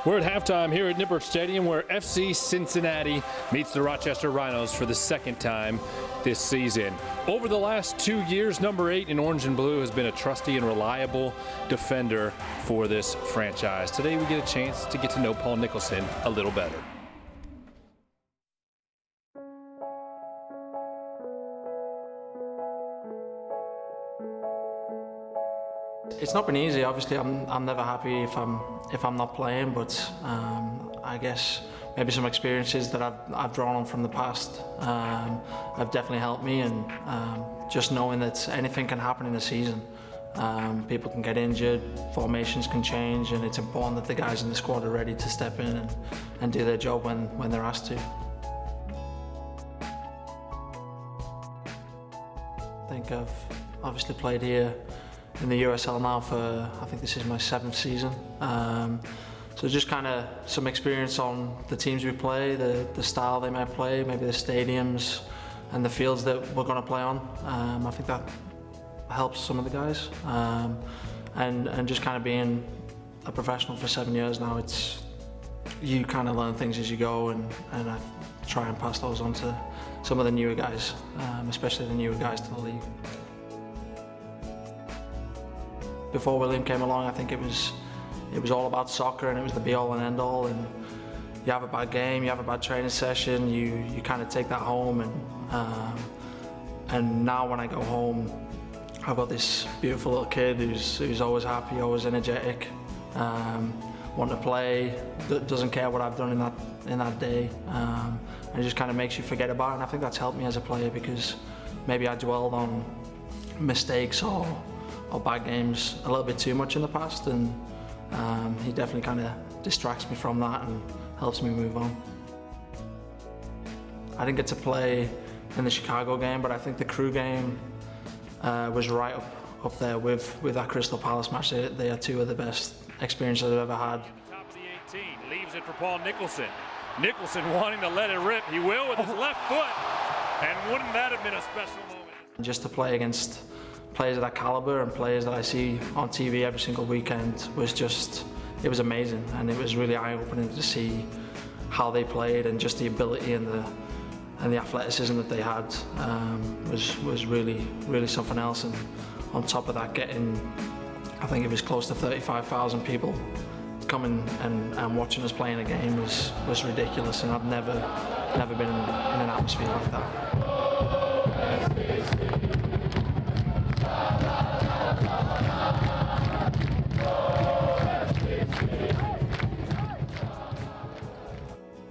We're at halftime here at Nippert Stadium, where FC Cincinnati meets the Rochester Rhinos for the second time this season. Over the last 2 years, number 8 in orange and blue has been a trusty and reliable defender for this franchise. Today we get a chance to get to know Paul Nicholson a little better. It's not been easy. Obviously, I'm never happy if I'm not playing, but I guess maybe some experiences that I've drawn on from the past have definitely helped me, and just knowing that anything can happen in a season. People can get injured, formations can change, and it's important that the guys in the squad are ready to step in and do their job when they're asked to. I think I've obviously played here in the USL now for, I think this is my 7th season. So just kind of some experience on the teams we play, the style they might play, maybe the stadiums and the fields that we're going to play on. I think that helps some of the guys. And just kind of being a professional for 7 years now, you kind of learn things as you go, and I try and pass those on to some of the newer guys, especially the newer guys to the league. Before William came along, I think it was all about soccer, and it was the be-all and end-all. And you have a bad game, you have a bad training session, you kind of take that home. And now when I go home, I've got this beautiful little kid who's always happy, always energetic, wanting to play, doesn't care what I've done in that day, and it just kind of makes you forget about it. And I think that's helped me as a player, because maybe I dwelled on mistakes or bad games a little bit too much in the past, and he definitely kind of distracts me from that and helps me move on. I didn't get to play in the Chicago game, but I think the Crew game was right up there with that Crystal Palace match. They are two of the best experiences I've ever had. Top of the 18, leaves it for Paul Nicholson. Nicholson wanting to let it rip. He will with his left foot, and wouldn't that have been a special moment? Just to play against players of that caliber and players that I see on TV every single weekend it was amazing, and it was really eye-opening to see how they played, and just the ability and the athleticism that they had was really something else. And on top of that, I think it was close to 35,000 people coming and watching us playing a game was ridiculous, and I've never been in an atmosphere like that.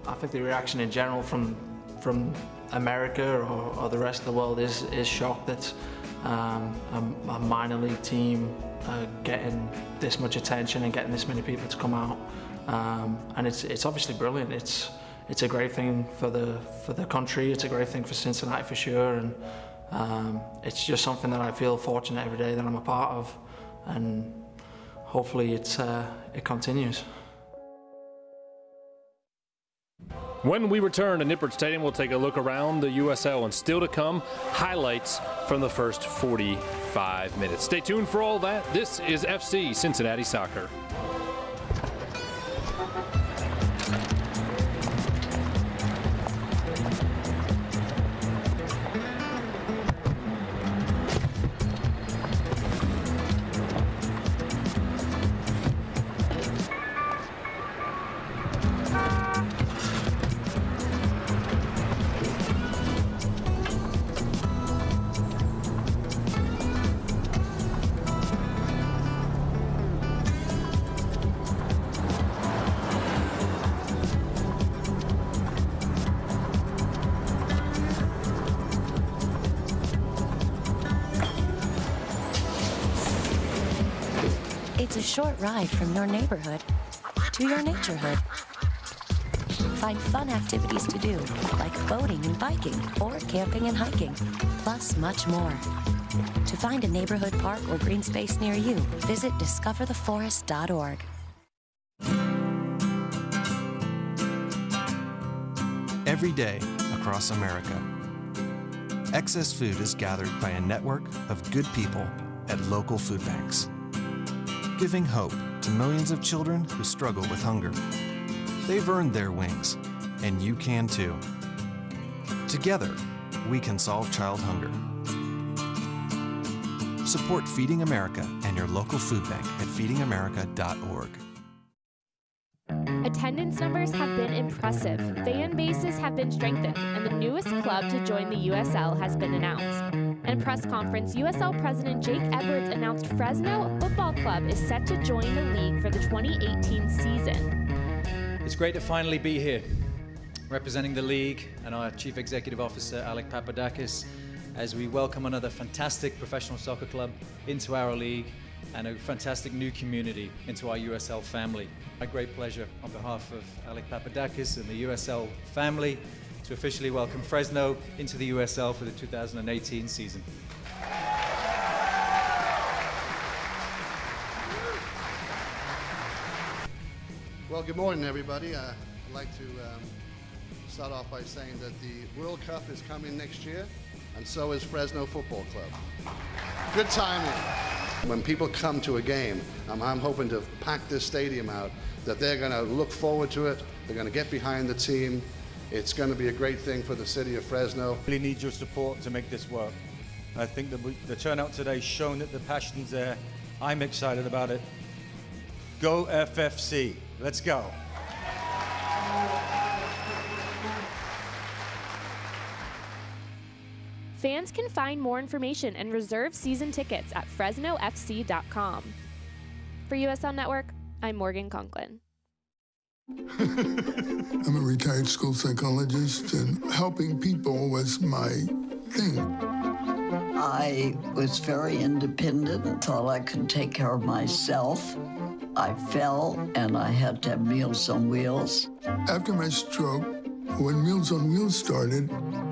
I think the reaction in general from America or the rest of the world is shocked that a minor league team getting this much attention and getting this many people to come out, and it's obviously brilliant. It's a great thing for the country. It's a great thing for Cincinnati for sure, and it's just something that I feel fortunate every day that I'm a part of, and hopefully it continues. When we return to Nippert Stadium, we'll take a look around the USL, and still to come, highlights from the first 45 minutes. Stay tuned for all that. This is FC Cincinnati Soccer. It's a short ride from your neighborhood to your naturehood. Find fun activities to do, like boating and biking, or camping and hiking, plus much more. To find a neighborhood park or green space near you, visit discovertheforest.org. Every day across America, excess food is gathered by a network of good people at local food banks, giving hope to millions of children who struggle with hunger. They've earned their wings, and you can too. Together, we can solve child hunger. Support Feeding America and your local food bank at feedingamerica.org. Attendance numbers have been impressive, fan bases have been strengthened, and the newest club to join the USL has been announced. In a press conference, USL President Jake Edwards announced Fresno Football Club is set to join the league for the 2018 season. It's great to finally be here, representing the league and our Chief Executive Officer, Alec Papadakis, as we welcome another fantastic professional soccer club into our league and a fantastic new community into our USL family. A great pleasure on behalf of Alec Papadakis and the USL family to officially welcome Fresno into the USL for the 2018 season. Well, good morning, everybody. I'd like to start off by saying that the World Cup is coming next year, and so is Fresno Football Club. Good timing. When people come to a game, I'm hoping to pack this stadium out, that they're going to look forward to it, they're going to get behind the team. It's going to be a great thing for the city of Fresno. Really need your support to make this work. I think the turnout today shown that the passion's there. I'm excited about it. Go FFC. Let's go. Fans can find more information and reserve season tickets at FresnoFC.com. For USL Network, I'm Morgan Conklin. I'm a retired school psychologist, and helping people was my thing. I was very independent and thought I could take care of myself. I fell, and I had to have Meals on Wheels. After my stroke, when Meals on Wheels started,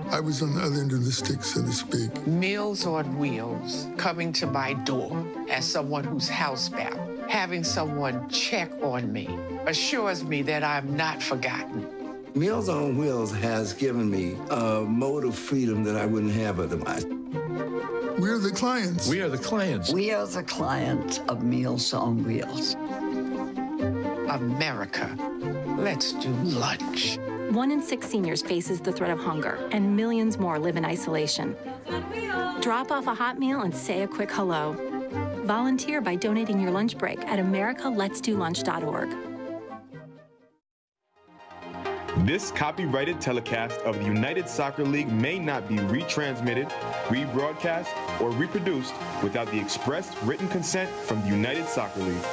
I was on the other end of the stick, so to speak. Meals on Wheels coming to my door as someone who's housebound, having someone check on me, assures me that I'm not forgotten. Meals on Wheels has given me a mode of freedom that I wouldn't have otherwise. We're the clients. We are the clients. We are the clients of Meals on Wheels. America, let's do lunch. 1 in 6 seniors faces the threat of hunger, and millions more live in isolation. Drop off a hot meal and say a quick hello. Volunteer by donating your lunch break at americaletsdolunch.org. This copyrighted telecast of the United Soccer League may not be retransmitted, rebroadcast, or reproduced without the express written consent from the United Soccer League.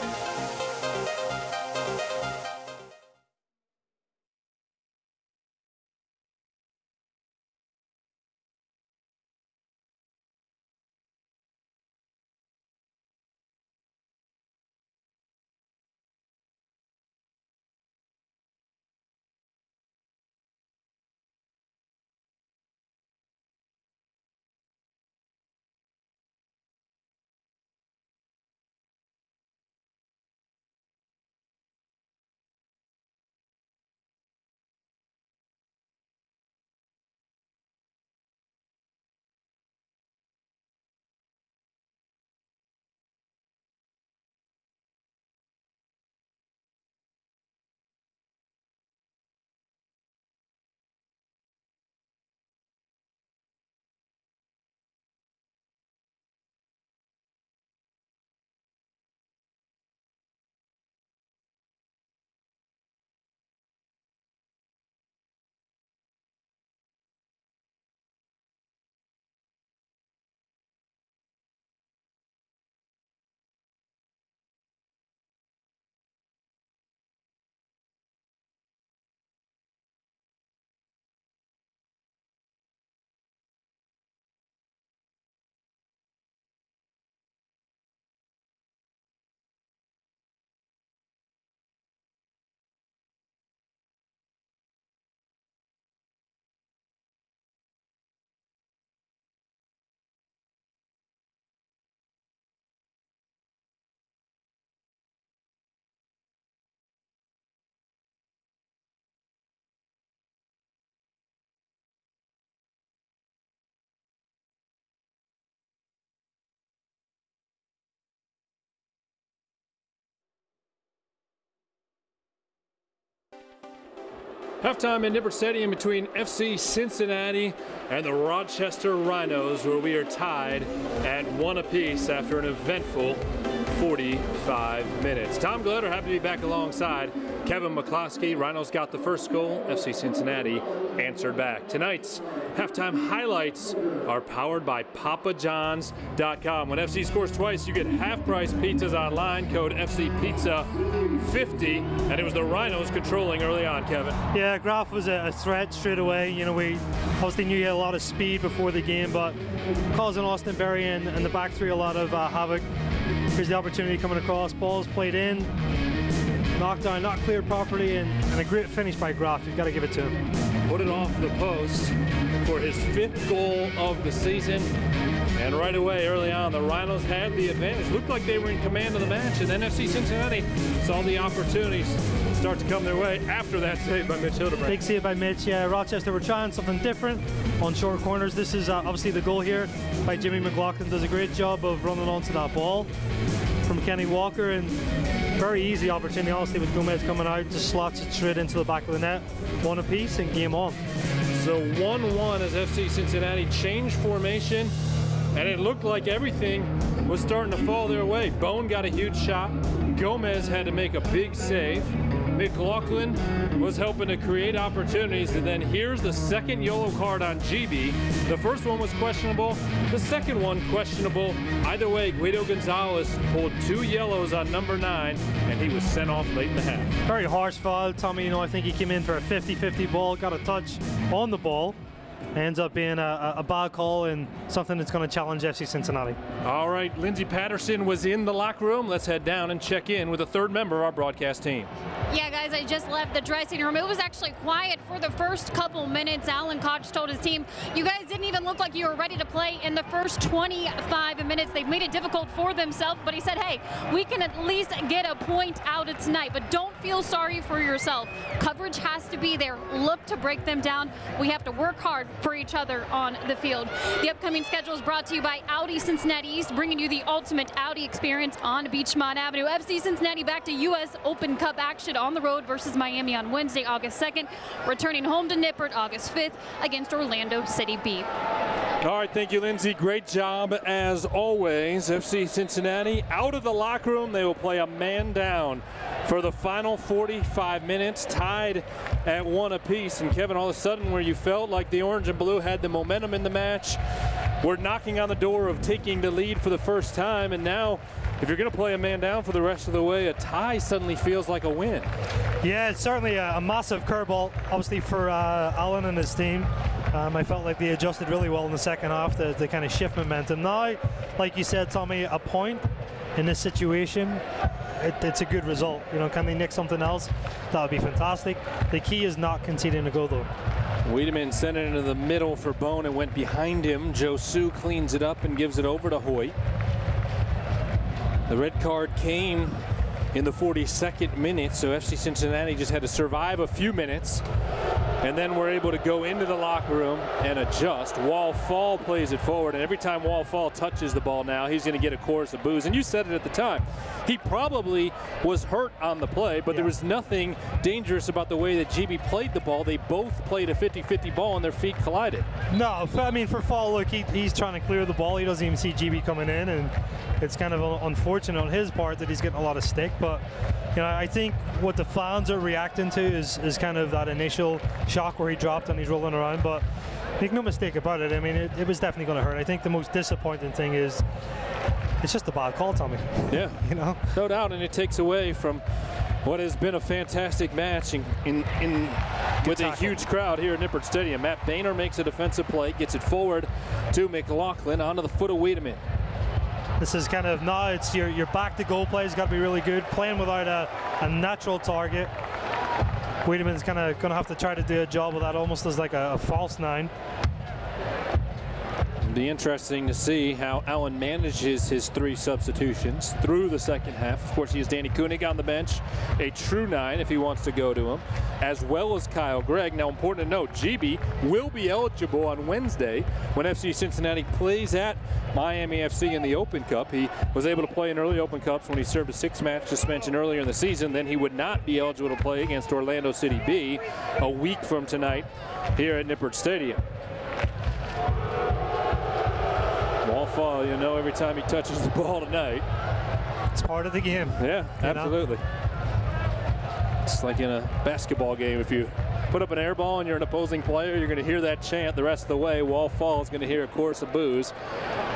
Halftime in Nippert Stadium between FC Cincinnati and the Rochester Rhinos, where we are tied at 1 apiece after an eventful 45 minutes. Tom Glitter, happy to be back alongside Kevin McCloskey. Rhinos got the first goal. FC Cincinnati answered back. Tonight's halftime highlights are powered by PapaJohns.com. When FC scores twice, you get half-price pizzas online. Code FCPizza50. And it was the Rhinos controlling early on, Kevin. Yeah, Graf was a threat straight away. You know, we obviously knew he had a lot of speed before the game, but causing Austin Berry and the back three a lot of havoc. Here's the opportunity coming across. Ball's played in. Knocked down, not cleared properly, and a great finish by Graf. You've got to give it to him. Put it off the post for his 5th goal of the season. And right away, early on, the Rhinos had the advantage. Looked like they were in command of the match, and then FC Cincinnati saw the opportunities start to come their way after that save by Mitch Hildebrand. Big save by Mitch. Yeah, Rochester were trying something different on short corners. This is obviously the goal here by Jimmy McLaughlin. Does a great job of running onto that ball from Kenny Walker, and very easy opportunity, honestly, with Gomez coming out, just slots it straight into the back of the net. 1 apiece and game on. So 1-1 as FC Cincinnati changed formation, and it looked like everything was starting to fall their way. Bone got a huge shot. Gomez had to make a big save. McLaughlin was helping to create opportunities, and then here's the second yellow card on GB. The first one was questionable, the second one questionable. Either way, Guido Gonzalez pulled 2 yellows on number 9, and he was sent off late in the half. Very harsh foul, Tommy. You know, I think he came in for a 50-50 ball, got a touch on the ball. Ends up being a bad call and something that's going to challenge FC Cincinnati. All right, Lindsey Patterson was in the locker room. Let's head down and check in with a third member of our broadcast team. Yeah, guys, I just left the dressing room. It was actually quiet for the first couple minutes. Alan Koch told his team, you guys didn't even look like you were ready to play in the first 25 minutes. They've made it difficult for themselves, but he said, hey, we can at least get a point out of tonight, but don't feel sorry for yourself. Coverage has to be there. Look to break them down. We have to work hard for each other on the field. The upcoming schedule is brought to you by Audi Cincinnati East, bringing you the ultimate Audi experience on Beachmont Avenue. FC Cincinnati back to U.S. Open Cup action on the road versus Miami on Wednesday, August 2nd, returning home to Nippert August 5th against Orlando City B. All right, thank you, Lindsay. Great job as always. FC Cincinnati out of the locker room. They will play a man down for the final 45 minutes, tied at 1 apiece. And Kevin, all of a sudden, where you felt like the orange and blue had the momentum in the match, we're knocking on the door of taking the lead for the first time. And now, if you're going to play a man down for the rest of the way, a tie suddenly feels like a win. Yeah, it's certainly a massive curveball, obviously, for Alan and his team. I felt like they adjusted really well in the second half to kind of shift momentum. Now, like you said, Tommy, a point in this situation, it's a good result. You know, can they nick something else? That would be fantastic. The key is not conceding a goal, though. Wiedemann sent it into the middle for Bone and went behind him. Josu cleans it up and gives it over to Hoyt. The red card came in the 42nd minute, so FC Cincinnati just had to survive a few minutes, and then we're able to go into the locker room and adjust. Wall Fall plays it forward, and every time Wall Fall touches the ball now, he's going to get a chorus of boos. And you said it at the time. He probably was hurt on the play, but there was nothing dangerous about the way that GB played the ball. They both played a 50-50 ball, and their feet collided. No, I mean, for Fall, look, he's trying to clear the ball. He doesn't even see GB coming in, and it's kind of unfortunate on his part that he's getting a lot of stick. But you know, I think what the fans are reacting to is kind of that initial shock where he dropped and he's rolling around. But make no mistake about it, I mean, it was definitely going to hurt. I think the most disappointing thing is it's just a bad call, Tommy. Yeah, you know, no doubt, and it takes away from what has been a fantastic match with a huge crowd here at Nippert Stadium. Matt Boehner makes a defensive play, gets it forward to McLaughlin onto the foot of Wiedemann. This is kind of, now it's your back to goal play has got to be really good. Playing without a natural target. Wiedemann's kind of going to have to try to do a job with that almost as like a false 9. Be interesting to see how Allen manages his 3 substitutions through the second half. Of course, he has Danny Koenig on the bench, a true 9 if he wants to go to him, as well as Kyle Gregg. Now, important to note, GB will be eligible on Wednesday when FC Cincinnati plays at Miami FC in the Open Cup. He was able to play in early Open Cups when he served a 6-match suspension earlier in the season. Then he would not be eligible to play against Orlando City B a week from tonight here at Nippert Stadium. Wallfall, you know, every time he touches the ball tonight. It's part of the game. Yeah, absolutely. It's like in a basketball game. If you put up an air ball and you're an opposing player, you're going to hear that chant the rest of the way. Wallfall is going to hear a chorus of boos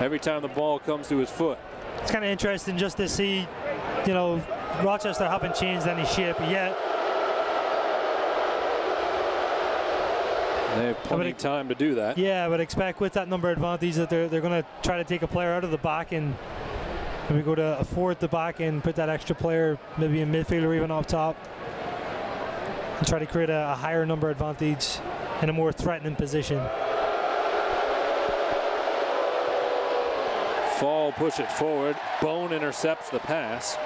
every time the ball comes to his foot. It's kind of interesting just to see, you know, Rochester haven't changed any shape yet. They have plenty of time to do that. Yeah, I would expect with that number advantage that they're going to try to take a player out of the back and maybe go to a 4 at the back and put that extra player maybe in midfield or even up top and try to create a higher number advantage in a more threatening position. Fall push it forward. Bone intercepts the pass.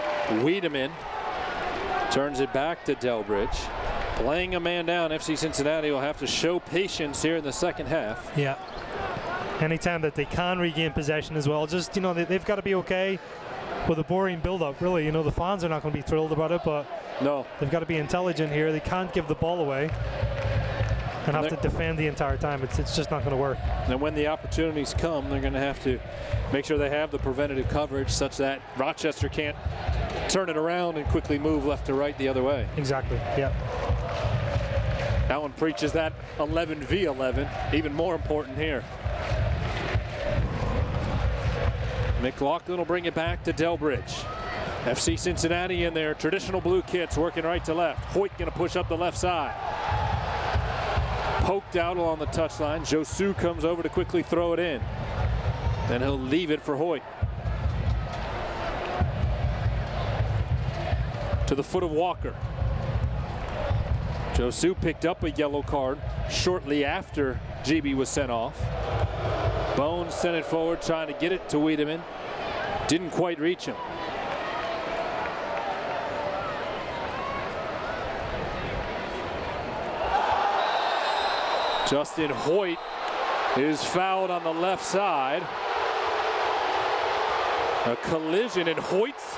Wiedemann turns it back to Delbridge. Laying a man down, FC Cincinnati will have to show patience here in the second half. Yeah. Anytime that they can regain possession as well, just, you know, they've got to be okay with a boring build-up, really. You know, the fans are not going to be thrilled about it, but no, they've got to be intelligent here. They can't give the ball away and have to defend the entire time. It's just not going to work. And when the opportunities come, they're going to have to make sure they have the preventative coverage such that Rochester can't turn it around and quickly move left to right the other way. Exactly, yeah. Allen preaches that 11v11, even more important here. McLaughlin will bring it back to Delbridge. FC Cincinnati in their traditional blue kits working right to left. Hoyt going to push up the left side. Poked out along the touchline. Josu comes over to quickly throw it in. Then he'll leave it for Hoyt. To the foot of Walker. Josu picked up a yellow card shortly after GB was sent off. Bones sent it forward, trying to get it to Wiedemann. Didn't quite reach him. Justin Hoyt is fouled on the left side. A collision, and Hoyt's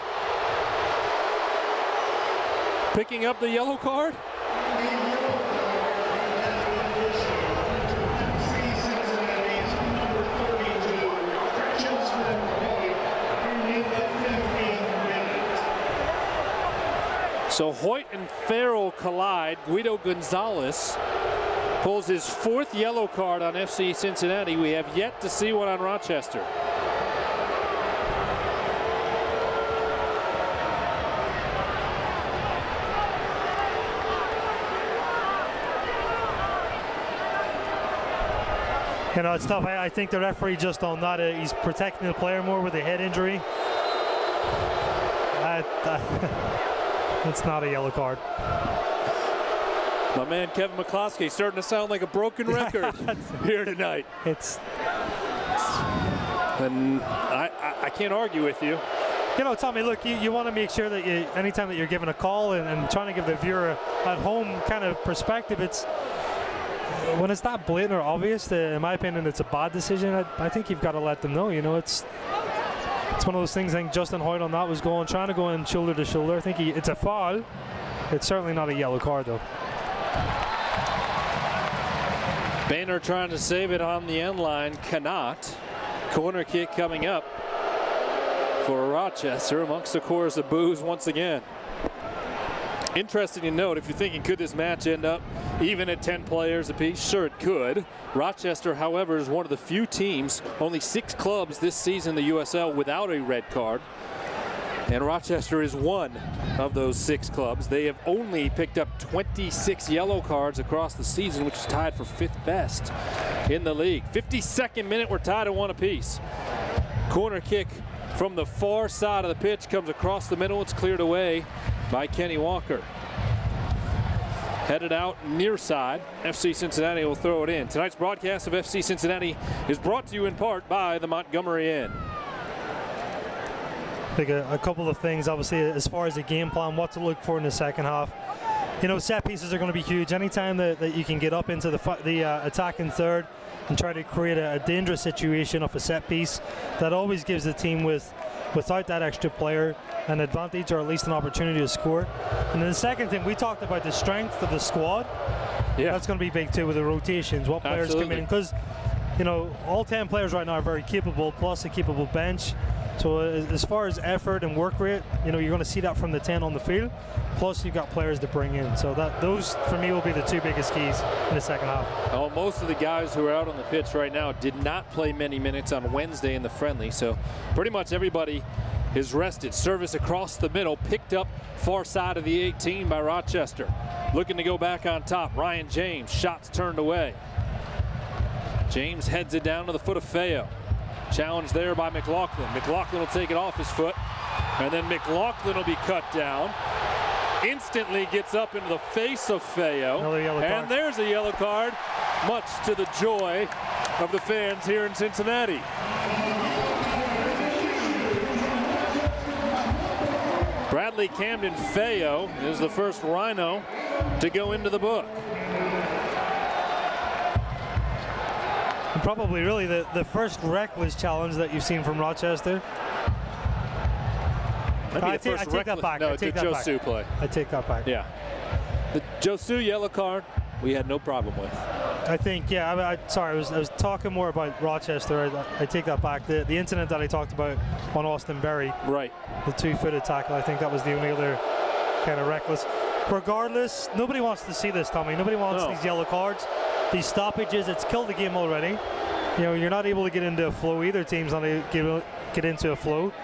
picking up the yellow card. So Hoyt and Farrell collide. Guido Gonzalez pulls his 4th yellow card on FC Cincinnati. We have yet to see one on Rochester. You know, it's tough. I think the referee just on that, he's protecting the player more with a head injury. It's not a yellow card. My man Kevin McCloskey starting to sound like a broken record here tonight. And I can't argue with you. You know, Tommy, look, you want to make sure that anytime that you're giving a call and trying to give the viewer at home kind of perspective, it's when it's that blatant or obvious, in my opinion, it's a bad decision. I think you've got to let them know. You know, it's one of those things. I think Justin Hoyt on that was trying to go in shoulder to shoulder. I think it's a foul. It's certainly not a yellow card, though. Boehner trying to save it on the end line, cannot. Corner kick coming up for Rochester amongst the chorus of boos once again. Interesting to note, if you're thinking, could this match end up even at 10 players apiece? Sure, it could. Rochester, however, is one of the few teams, only 6 clubs this season in the USL without a red card. And Rochester is one of those 6 clubs. They have only picked up 26 yellow cards across the season, which is tied for 5th best in the league. 52nd minute, we're tied at 1 apiece. Corner kick from the far side of the pitch comes across the middle. It's cleared away by Kenny Walker. headed out near side. FC Cincinnati will throw it in. Tonight's broadcast of FC Cincinnati is brought to you in part by the Montgomery Inn. I think a couple of things, obviously, as far as the game plan, what to look for in the second half. You know, set pieces are going to be huge. Anytime that you can get up into the attacking third and try to create a dangerous situation off a set piece, that always gives the team without that extra player an advantage, or at least an opportunity to score. And then the second thing, we talked about the strength of the squad. Yeah, that's going to be big too with the rotations. What players come in, because you know all 10 players right now are very capable, plus a capable bench. So as far as effort and work rate, you know, you're going to see that from the 10 on the field. Plus, you've got players to bring in. So those, for me, will be the two biggest keys in the second half. Oh, most of the guys who are out on the pitch right now did not play many minutes on Wednesday in the friendly. So pretty much everybody is rested. Service across the middle, picked up far side of the 18 by Rochester. Looking to go back on top. Ryan James, shots turned away. James heads it down to the foot of Feo. Challenge there by McLaughlin. McLaughlin will take it off his foot, and then McLaughlin will be cut down. Instantly gets up into the face of Feo, and there's a yellow card, much to the joy of the fans here in Cincinnati. Bradley Camden Feo is the first Rhino to go into the book. And probably really the first reckless challenge that you've seen from Rochester. I take that back. No, the Josu play. I take that back. Yeah. The Josu yellow card, we had no problem with. I think, yeah, I was talking more about Rochester. I take that back. The incident that I talked about on Austin Berry. Right. The two-footed tackle, I think that was the only other kind of reckless. Regardless, nobody wants to see this, Tommy. Nobody wants these yellow cards. These stoppages, it's killed the game already. You know, you're not able to get into a flow. Either team's not able to get into a flow.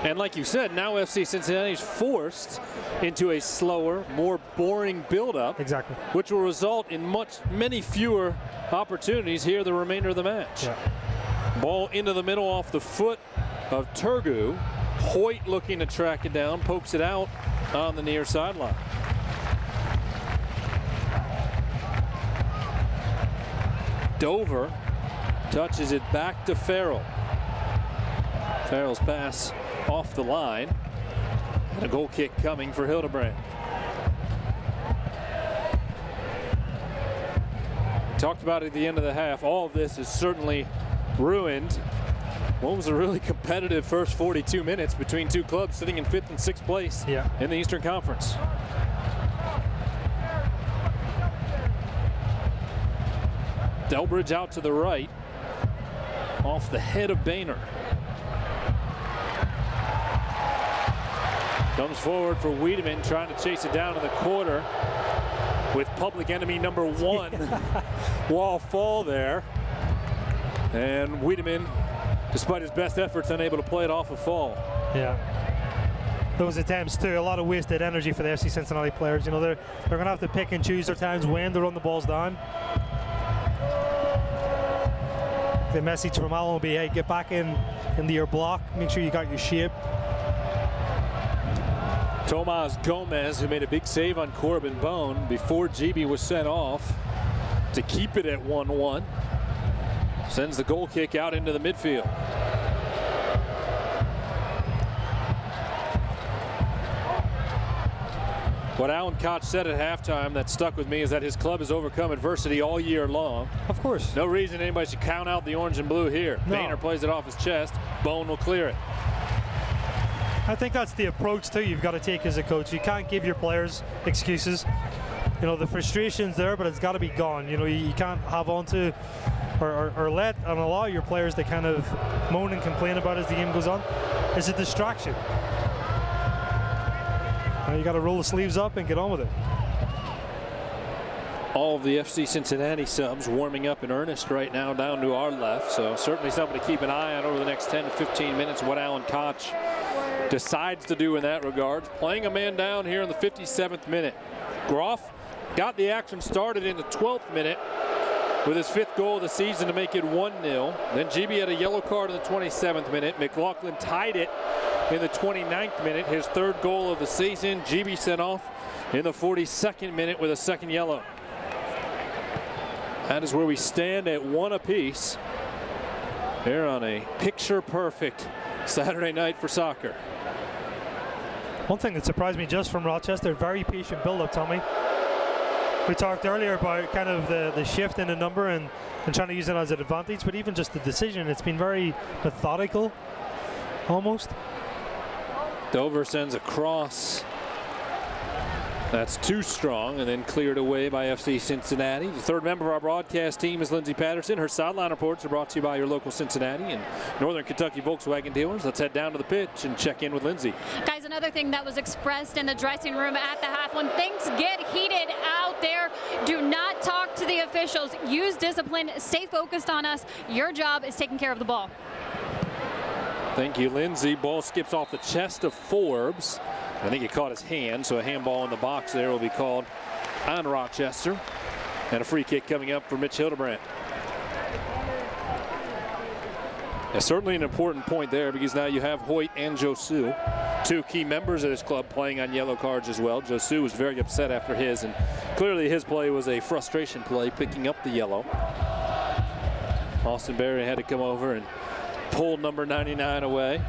And like you said, now FC Cincinnati is forced into a slower, more boring build-up. Exactly. Which will result in many fewer opportunities here the remainder of the match. Yeah. Ball into the middle off the foot of Turgu. Hoyt looking to track it down, pokes it out on the near sideline. Dover touches it back to Farrell. Farrell's pass off the line. And a goal kick coming for Hildebrand. We talked about it at the end of the half. All of this is certainly ruined. What was a really competitive first 42 minutes between two clubs sitting in 5th and 6th place in the Eastern Conference. Delbridge out to the right, off the head of Boehner. Comes forward for Wiedemann, trying to chase it down in the corner with public enemy number 1. Wall fall there. And Wiedemann, despite his best efforts, unable to play it off a fall. Yeah. Those attempts too, a lot of wasted energy for the FC Cincinnati players. You know, they're going to have to pick and choose their times when to run the balls down. The message from Alan will be, hey, get back into your block, make sure you got your shape. Tomas Gomez, who made a big save on Corbin Bone before GB was sent off to keep it at 1-1, sends the goal kick out into the midfield. What Alan Koch said at halftime that stuck with me is that his club has overcome adversity all year long. Of course. No reason anybody should count out the orange and blue here. No. Boehner plays it off his chest. Bone will clear it. I think that's the approach too you've got to take as a coach. You can't give your players excuses. You know, the frustration's there, but it's got to be gone. You know, you can't have on to or let and allow your players to kind of moan and complain about as the game goes on. It's a distraction. You got to roll the sleeves up and get on with it. All of the FC Cincinnati subs warming up in earnest right now down to our left, so certainly something to keep an eye on over the next 10 to 15 minutes, what Alan Koch decides to do in that regard. Playing a man down here in the 57th minute. Groff got the action started in the 12th minute with his 5th goal of the season to make it 1-0. Then GB had a yellow card in the 27th minute. McLaughlin tied it in the 29th minute, his 3rd goal of the season. GB sent off in the 42nd minute with a 2nd yellow. That is where we stand at 1 apiece here on a picture-perfect Saturday night for soccer. One thing that surprised me just from Rochester, very patient build-up, Tommy. We talked earlier about kind of the shift in the number and trying to use it as an advantage, but even just the decision, it's been very methodical, almost. Dover sends a cross. That's too strong, and then cleared away by FC Cincinnati. The 3rd member of our broadcast team is Lindsay Patterson. Her sideline reports are brought to you by your local Cincinnati and Northern Kentucky Volkswagen dealers. Let's head down to the pitch and check in with Lindsay. Guys, another thing that was expressed in the dressing room at the half, when things get heated out there, do not talk to the officials. Use discipline. Stay focused on us. Your job is taking care of the ball. Thank you, Lindsay. Ball skips off the chest of Forbes. I think he caught his hand, so a handball in the box there will be called on Rochester. And a free kick coming up for Mitch Hildebrandt. Yeah, certainly an important point there, because now you have Hoyt and Josu, 2 key members of this club, playing on yellow cards as well. Josu was very upset after his, and clearly his play was a frustration play, picking up the yellow. Austin Berry had to come over and pull number 99 away.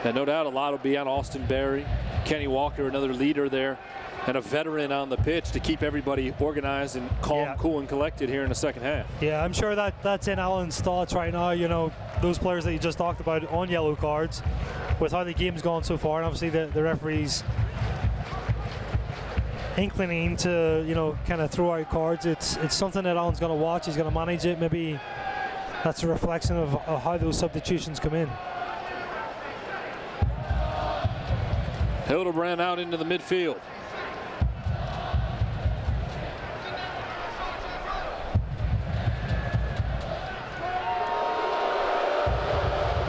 And no doubt a lot will be on Austin Berry, Kenny Walker, another leader there, and a veteran on the pitch to keep everybody organized and calm, cool, and collected here in the 2nd half. Yeah, I'm sure that's in Alan's thoughts right now. You know, those players that you just talked about on yellow cards, with how the game's gone so far, and obviously the referee's inclining to, you know, kind of throw out cards. It's something that Alan's going to watch. He's going to manage it. Maybe that's a reflection of how those substitutions come in. Hildebrandt out into the midfield.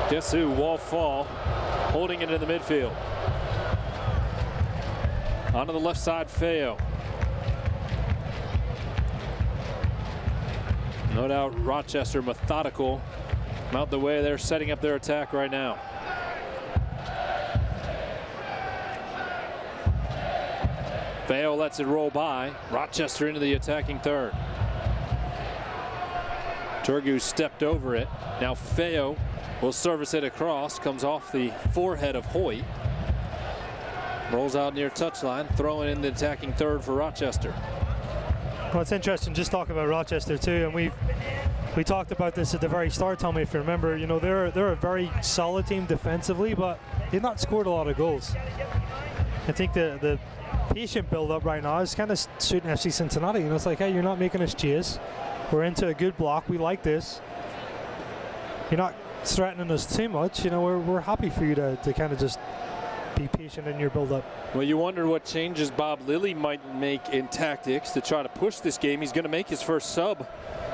Guess who? Wall fall, holding it in the midfield. Onto the left side, Feo. No doubt Rochester methodical out the way. They're setting up their attack right now. Feo lets it roll by. Rochester into the attacking 3rd. Turgu stepped over it. Now Feo will service it across. Comes off the forehead of Hoyt. Rolls out near touchline. Throwing in the attacking 3rd for Rochester. Well, it's interesting just talking about Rochester too, and we talked about this at the very start, Tommy, if you remember. You know, they're a very solid team defensively, but they've not scored a lot of goals. I think the patient build-up right now is kind of suiting FC Cincinnati. You know, it's like, hey, you're not making us chase. We're into a good block. We like this. You're not threatening us too much. You know, we're happy for you to kind of just be patient in your build-up. Well, you wonder what changes Bob Lilly might make in tactics to try to push this game. He's going to make his first sub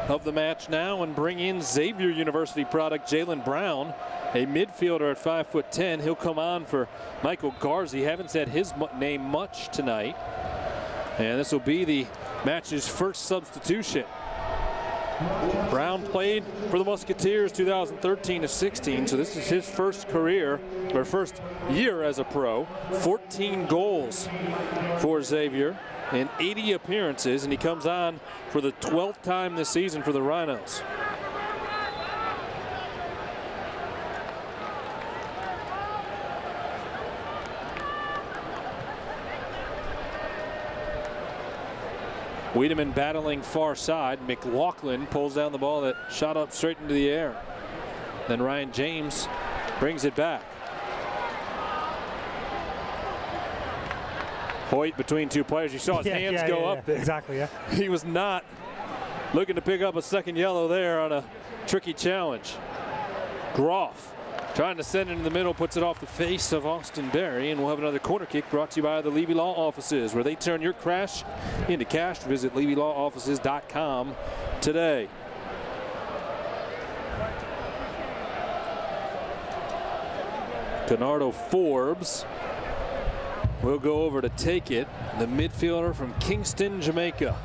of the match now and bring in Xavier University product Jalen Brown, a midfielder at 5'10". He'll come on for Michael Garzi. Haven't said his name much tonight. And this will be the match's first substitution. Brown played for the Musketeers 2013-16, so this is his first year as a pro. 14 goals for Xavier in 80 appearances, and he comes on for the 12th time this season for the Rhinos. Wiedemann battling far side. McLaughlin pulls down the ball that shot up straight into the air. Then Ryan James brings it back. Hoyt between 2 players. You saw his hands go up there. Exactly, yeah. He was not looking to pick up a 2nd yellow there on a tricky challenge. Groff trying to send it in the middle, puts it off the face of Austin Berry, and we'll have another corner kick brought to you by the Levy Law Offices, where they turn your crash into cash. Visit LevyLawOffices.com today. Bernardo Forbes will go over to take it, the midfielder from Kingston, Jamaica.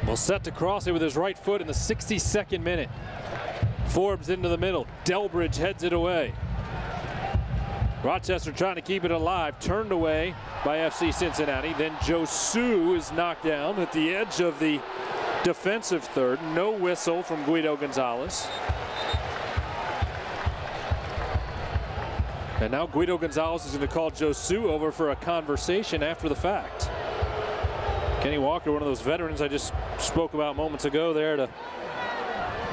Well, set to cross it with his right foot in the 62nd minute. Forbes into the middle. Delbridge heads it away. Rochester trying to keep it alive. Turned away by FC Cincinnati. Then Josu is knocked down at the edge of the defensive third. No whistle from Guido Gonzalez. And now Guido Gonzalez is going to call Josu over for a conversation after the fact. Kenny Walker, one of those veterans I just spoke about moments ago there, to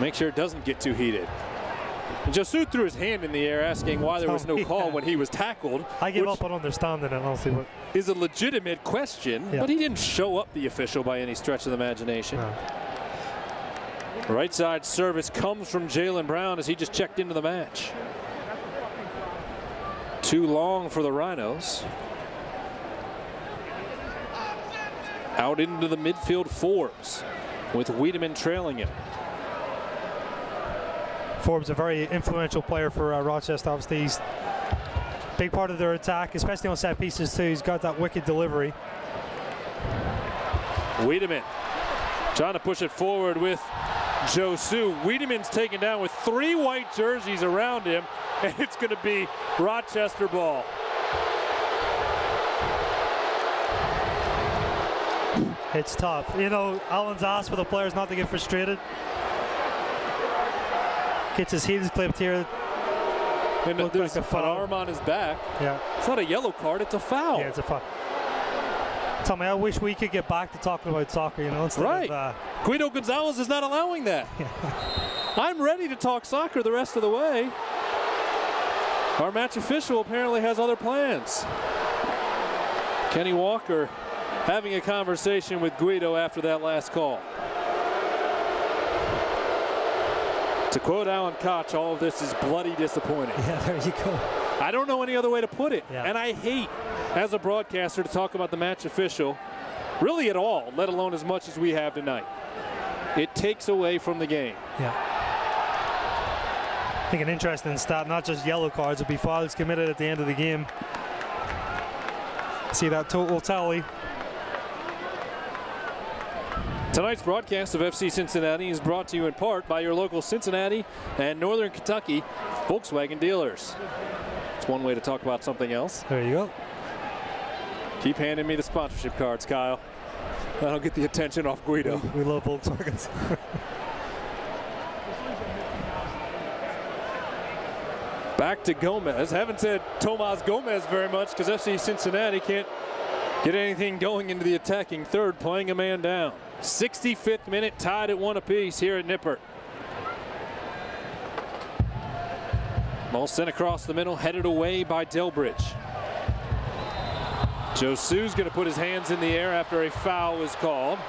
make sure it doesn't get too heated. And Josu threw his hand in the air asking why there was no call when he was tackled. I give up on understanding it, honestly. But is a legitimate question, but he didn't show up the official by any stretch of the imagination. No. Right side service comes from Jalen Brown as he just checked into the match. Too long for the Rhinos. Out into the midfield Forbes with Wiedemann trailing him. Forbes, a very influential player for Rochester. Obviously, he's a big part of their attack, especially on set pieces too. He's got that wicked delivery. Wiedemann trying to push it forward with Josu. Wiedemann's taken down with 3 white jerseys around him, and it's going to be Rochester ball. It's tough. You know, Alan's asked for the players not to get frustrated. Gets his heels clipped here. And there's like an arm on his back. Yeah. It's not a yellow card, it's a foul. Yeah, it's a foul. Tommy, I wish we could get back to talking about soccer, you know, instead of... Guido Gonzalez is not allowing that. I'm ready to talk soccer the rest of the way. Our match official apparently has other plans. Kenny Walker having a conversation with Guido after that last call. To quote Alan Koch, all of this is bloody disappointing. Yeah, there you go. I don't know any other way to put it. Yeah. And I hate, as a broadcaster, to talk about the match official, really at all, let alone as much as we have tonight. It takes away from the game. Yeah. I think an interesting stat, not just yellow cards, would be fouls committed at the end of the game. See that total tally. Tonight's broadcast of FC Cincinnati is brought to you in part by your local Cincinnati and Northern Kentucky Volkswagen dealers. It's one way to talk about something else. There you go. Keep handing me the sponsorship cards, Kyle. That'll get the attention off Guido. We love Volkswagens. Back to Gomez. Haven't said Tomas Gomez very much because FC Cincinnati can't get anything going into the attacking third, playing a man down. 65th minute, tied at 1 apiece here at Nippert. Ball sent across the middle, headed away by Delbridge. Josu's going to put his hands in the air after a foul was called.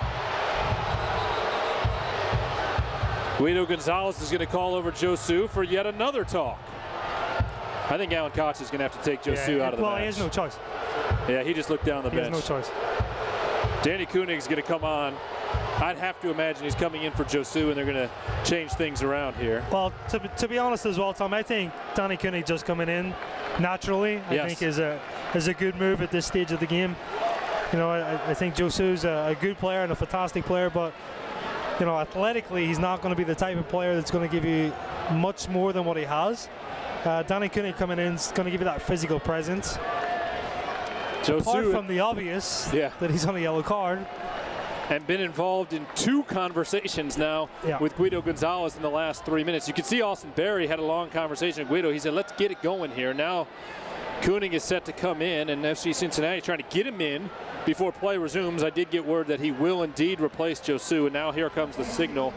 Guido Gonzalez is going to call over Josu for yet another talk. I think Alan Koch is going to have to take Josu out of the match. Well, he has no choice. Yeah, he just looked down the bench. He has no choice. Danny Koenig's going to come on. I'd have to imagine he's coming in for Josu, and they're going to change things around here. Well, to be honest as well, Tom, I think Danny Koenig just coming in naturally, I think is a good move at this stage of the game. You know, I think Josu's a good player and a fantastic player, but you know, athletically, he's not going to be the type of player that's going to give you much more than what he has. Danny Koenig coming in is going to give you that physical presence. Apart from the obvious that he's on a yellow card. And been involved in 2 conversations now with Guido Gonzalez in the last 3 minutes. You can see Austin Berry had a long conversation with Guido. He said, let's get it going here. Now Koenig is set to come in, and FC Cincinnati trying to get him in before play resumes. I did get word that he will indeed replace Josu, and now here comes the signal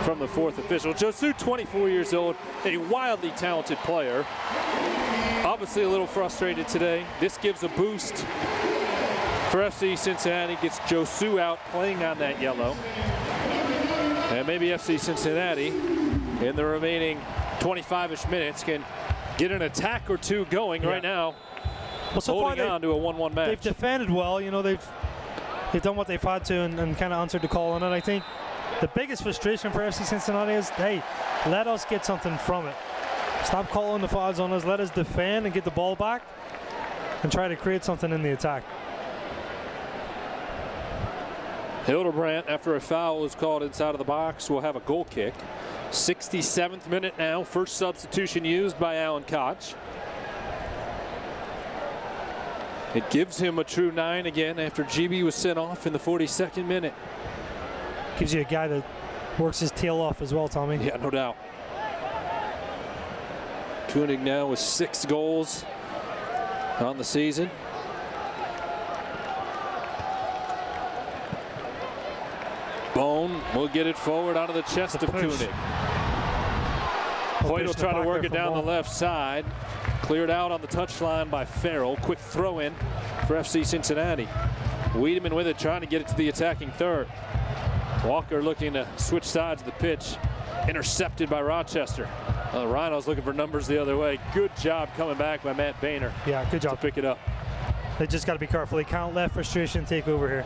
from the 4th official. Josu, 24 years old, a wildly talented player. Obviously a little frustrated today. This gives a boost for FC Cincinnati, gets Josu out playing on that yellow. And maybe FC Cincinnati in the remaining 25-ish minutes can get an attack or 2 going right now. Well, so holding on to a 1-1 match. They've defended well, you know, they've done what they've had to and kind of answered the call on it. I think the biggest frustration for FC Cincinnati is, hey, let us get something from it. Stop calling the fouls on us, let us defend and get the ball back and try to create something in the attack. Hildebrandt, after a foul is called inside of the box, will have a goal kick. 67th minute now. First substitution used by Alan Koch. It gives him a true 9 again after GB was sent off in the 42nd minute. Gives you a guy that works his tail off as well, Tommy. Yeah, no doubt. Koenig now with 6 goals on the season. Bone will get it forward out of the chest of Koenig. Hoyt will try to work it down the left side. Cleared out on the touchline by Farrell. Quick throw in for FC Cincinnati. Wiedemann with it, trying to get it to the attacking third. Walker looking to switch sides of the pitch. Intercepted by Rochester. The Rhinos looking for numbers the other way. Good job coming back by Matt Boehner. Yeah, good job. To pick it up. They just got to be careful. They can't let frustration take over here.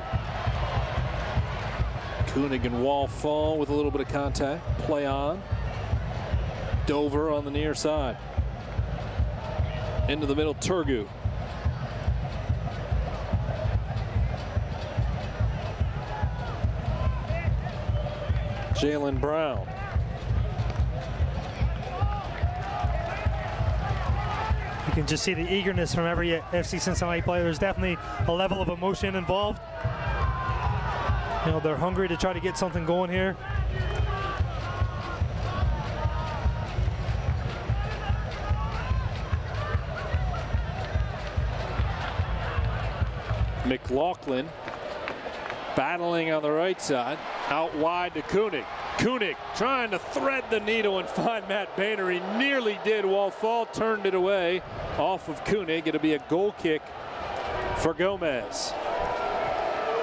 Koenig and Wall fall with a little bit of contact. Play on. Dover on the near side. Into the middle, Turgu. Jalen Brown. You can just see the eagerness from every FC Cincinnati player. There's definitely a level of emotion involved. You know, they're hungry to try to get something going here. McLaughlin battling on the right side. Out wide to Koenig. Koenig trying to thread the needle and find Matt Boehner. He nearly did. Wallfall turned it away off of Koenig. It'll be a goal kick for Gomez.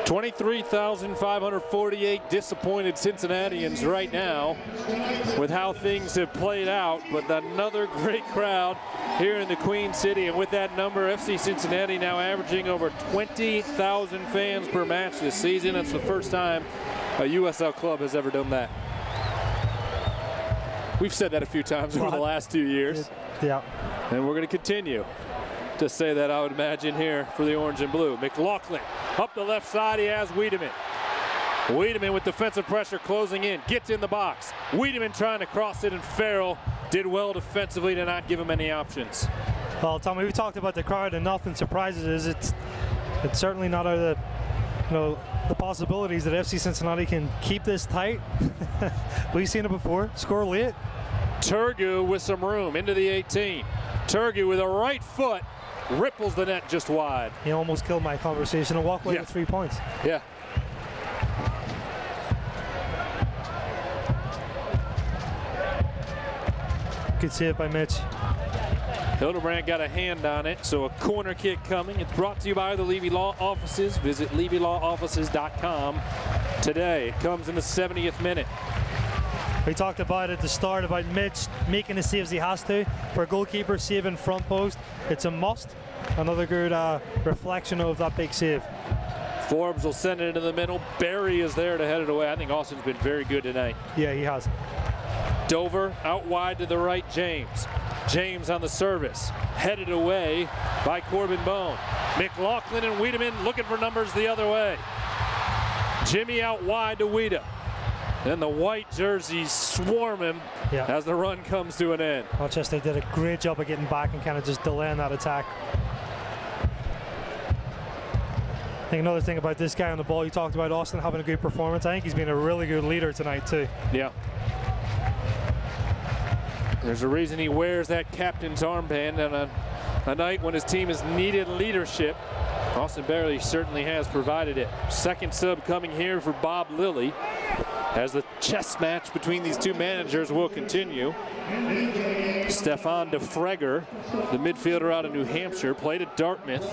23,548 disappointed Cincinnatians right now with how things have played out, but another great crowd here in the Queen City. And with that number, FC Cincinnati now averaging over 20,000 fans per match this season. That's the first time a USL club has ever done that. We've said that a few times over the last 2 years. Yeah. And we're going to continue to say that, I would imagine, here for the orange and blue. McLaughlin up the left side. He has Wiedemann. Wiedemann with defensive pressure closing in. Gets in the box. Wiedemann trying to cross it, and Farrell did well defensively to not give him any options. Well, Tommy, we talked about the crowd, and nothing surprises us. It's certainly not out of the possibilities that FC Cincinnati can keep this tight. We've seen it before. Score late. Turgu with some room into the 18. Turgu with a right foot ripples the net just wide. He almost killed my conversation and walked away with 3 points. Yeah. Good save by Mitch. Hildebrandt got a hand on it, so a corner kick coming. It's brought to you by the Levy Law Offices. Visit LevyLawOffices.com today. It comes in the 70th minute. We talked about at the start about Mitch making the saves he has to. For a goalkeeper saving front post, it's a must. Another good reflection of that big save. Forbes will send it into the middle. Barry is there to head it away. I think Austin's been very good tonight. Yeah, he has. Dover out wide to the right, James. James on the service. Headed away by Corbin Bone. McLaughlin and Wiedemann looking for numbers the other way. Jimmy out wide to Wiedemann. And the white jerseys swarm him as the run comes to an end. Rochester did a great job of getting back and kind of just delaying that attack. I think another thing about this guy on the ball, you talked about Austin having a good performance. I think he's been a really good leader tonight too. Yeah. There's a reason he wears that captain's armband on a night when his team has needed leadership. Austin Barry certainly has provided it. Second sub coming here for Bob Lilly as the chess match between these two managers will continue. Stefan de Freger, the midfielder out of New Hampshire, played at Dartmouth.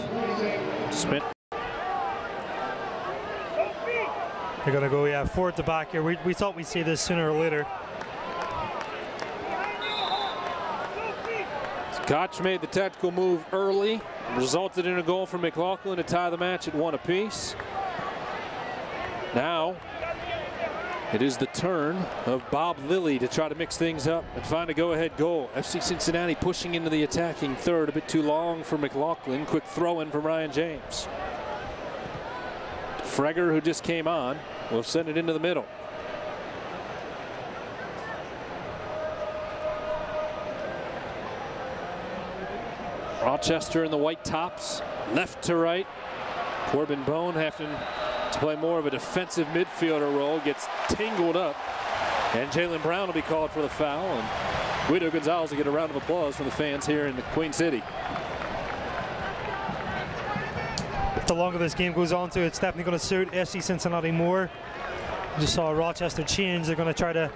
They're going to go, forward to back here. We thought we'd see this sooner or later. Koch made the tactical move early, resulted in a goal for McLaughlin to tie the match at 1 apiece. Now, it is the turn of Bob Lilly to try to mix things up and find a go-ahead goal. FC Cincinnati pushing into the attacking third, a bit too long for McLaughlin. Quick throw-in from Ryan James. Freger, who just came on, will send it into the middle. Rochester in the white tops, left to right. Corbin Bone having to play more of a defensive midfielder role, gets tangled up. And Jalen Brown will be called for the foul. And Guido Gonzalez will get a round of applause from the fans here in the Queen City. The longer this game goes on to, it's definitely going to suit FC Cincinnati more. Just saw Rochester change. They're going to try to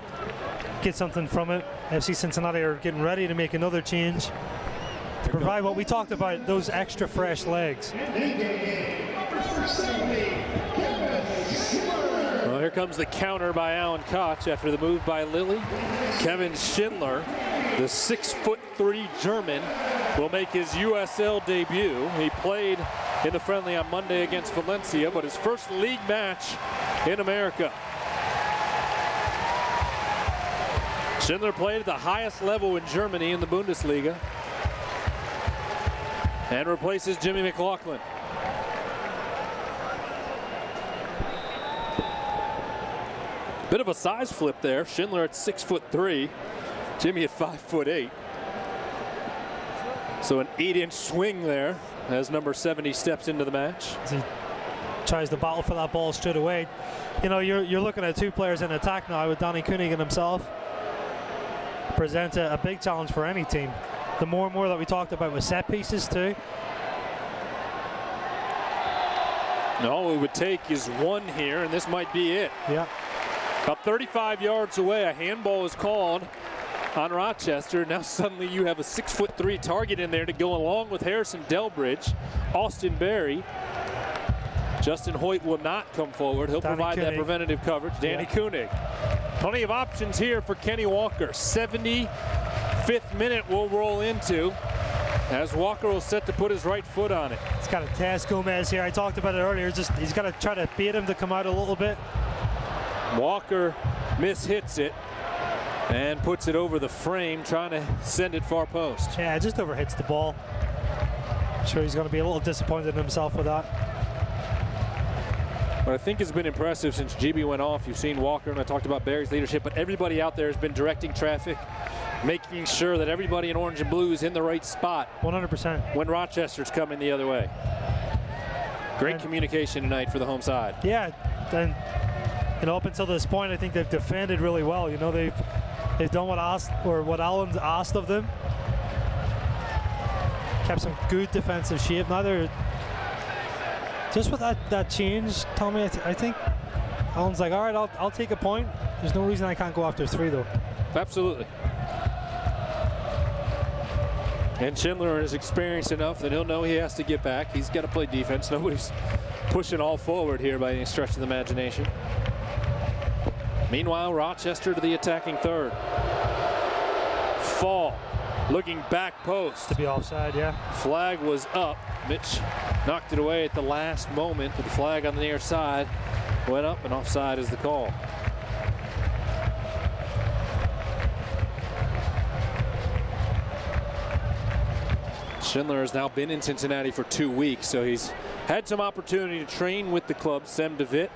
get something from it. FC Cincinnati are getting ready to make another change to provide what we talked about, those extra fresh legs. Well, here comes the counter by Alan Koch after the move by Lilly. Kevin Schindler, the 6'3" German, will make his USL debut. He played in the friendly on Monday against Valencia, but his first league match in America. Schindler played at the highest level in Germany in the Bundesliga and replaces Jimmy McLaughlin. Bit of a size flip there. Schindler at 6'3", Jimmy at 5'8". So an 8-inch swing there as number 70 steps into the match. As he tries to battle for that ball straight away. You know, you're looking at two players in attack now with Danny Koenig and himself. Presents a big challenge for any team. The more and more that we talked about with set pieces too. All it would take is one here, and this might be it. Yeah. About 35 yards away, a handball is called on Rochester. Now suddenly you have a 6'3" target in there to go along with Harrison Delbridge, Austin Berry. Justin Hoyt will not come forward. He'll provide that preventative coverage. Danny Koenig. Plenty of options here for Kenny Walker. 75th minute will roll into as Walker will set to put his right foot on it. He's got to test Gomez here. I talked about it earlier. He's got to try to bait him to come out a little bit. Walker mishits it and puts it over the frame, trying to send it far post. Yeah, it just overhits the ball. I'm sure he's going to be a little disappointed in himself with that. What I think has been impressive since GB went off, you've seen Walker, and I talked about Barry's leadership, but everybody out there has been directing traffic, making sure that everybody in orange and blue is in the right spot. 100%. When Rochester's coming the other way. Great communication tonight for the home side. Yeah, and you know, up until this point, I think they've defended really well. You know, they've done what Allen's asked of them. Kept some good defensive shape. Now they're just with that change, Tommy. I think Allen's like, all right, I'll take a point. There's no reason I can't go after 3 though. Absolutely. And Schindler is experienced enough that he'll know he has to get back. He's got to play defense. Nobody's pushing all forward here by any stretch of the imagination. Meanwhile, Rochester to the attacking third. Fall, looking back post. To be offside, yeah. Flag was up. Mitch knocked it away at the last moment, but the flag on the near side went up, and offside is the call. Schindler has now been in Cincinnati for 2 weeks, so he's had some opportunity to train with the club. Sem DeWitt,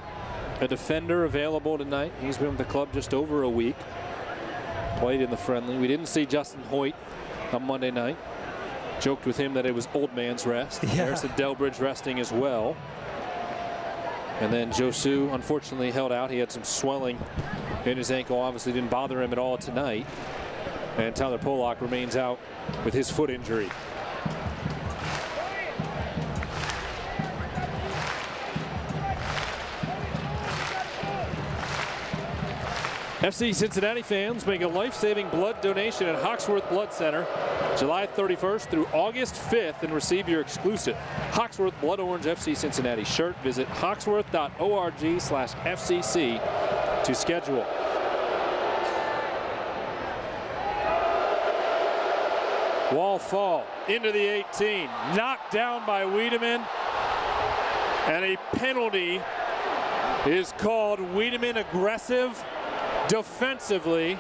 a defender available tonight. He's been with the club just over a week. Played in the friendly. We didn't see Justin Hoyt on Monday night. Joked with him that it was old man's rest. Yeah. Harrison Delbridge resting as well. And then Josu unfortunately held out. He had some swelling in his ankle. Obviously didn't bother him at all tonight. And Tyler Pollock remains out with his foot injury. FC Cincinnati fans make a life-saving blood donation at Hawksworth Blood Center July 31st through August 5th and receive your exclusive Hawksworth Blood Orange FC Cincinnati shirt. Visit hawksworth.org/FCC to schedule. Wall fall into the 18, knocked down by Wiedemann, and a penalty is called. Wiedemann aggressive defensively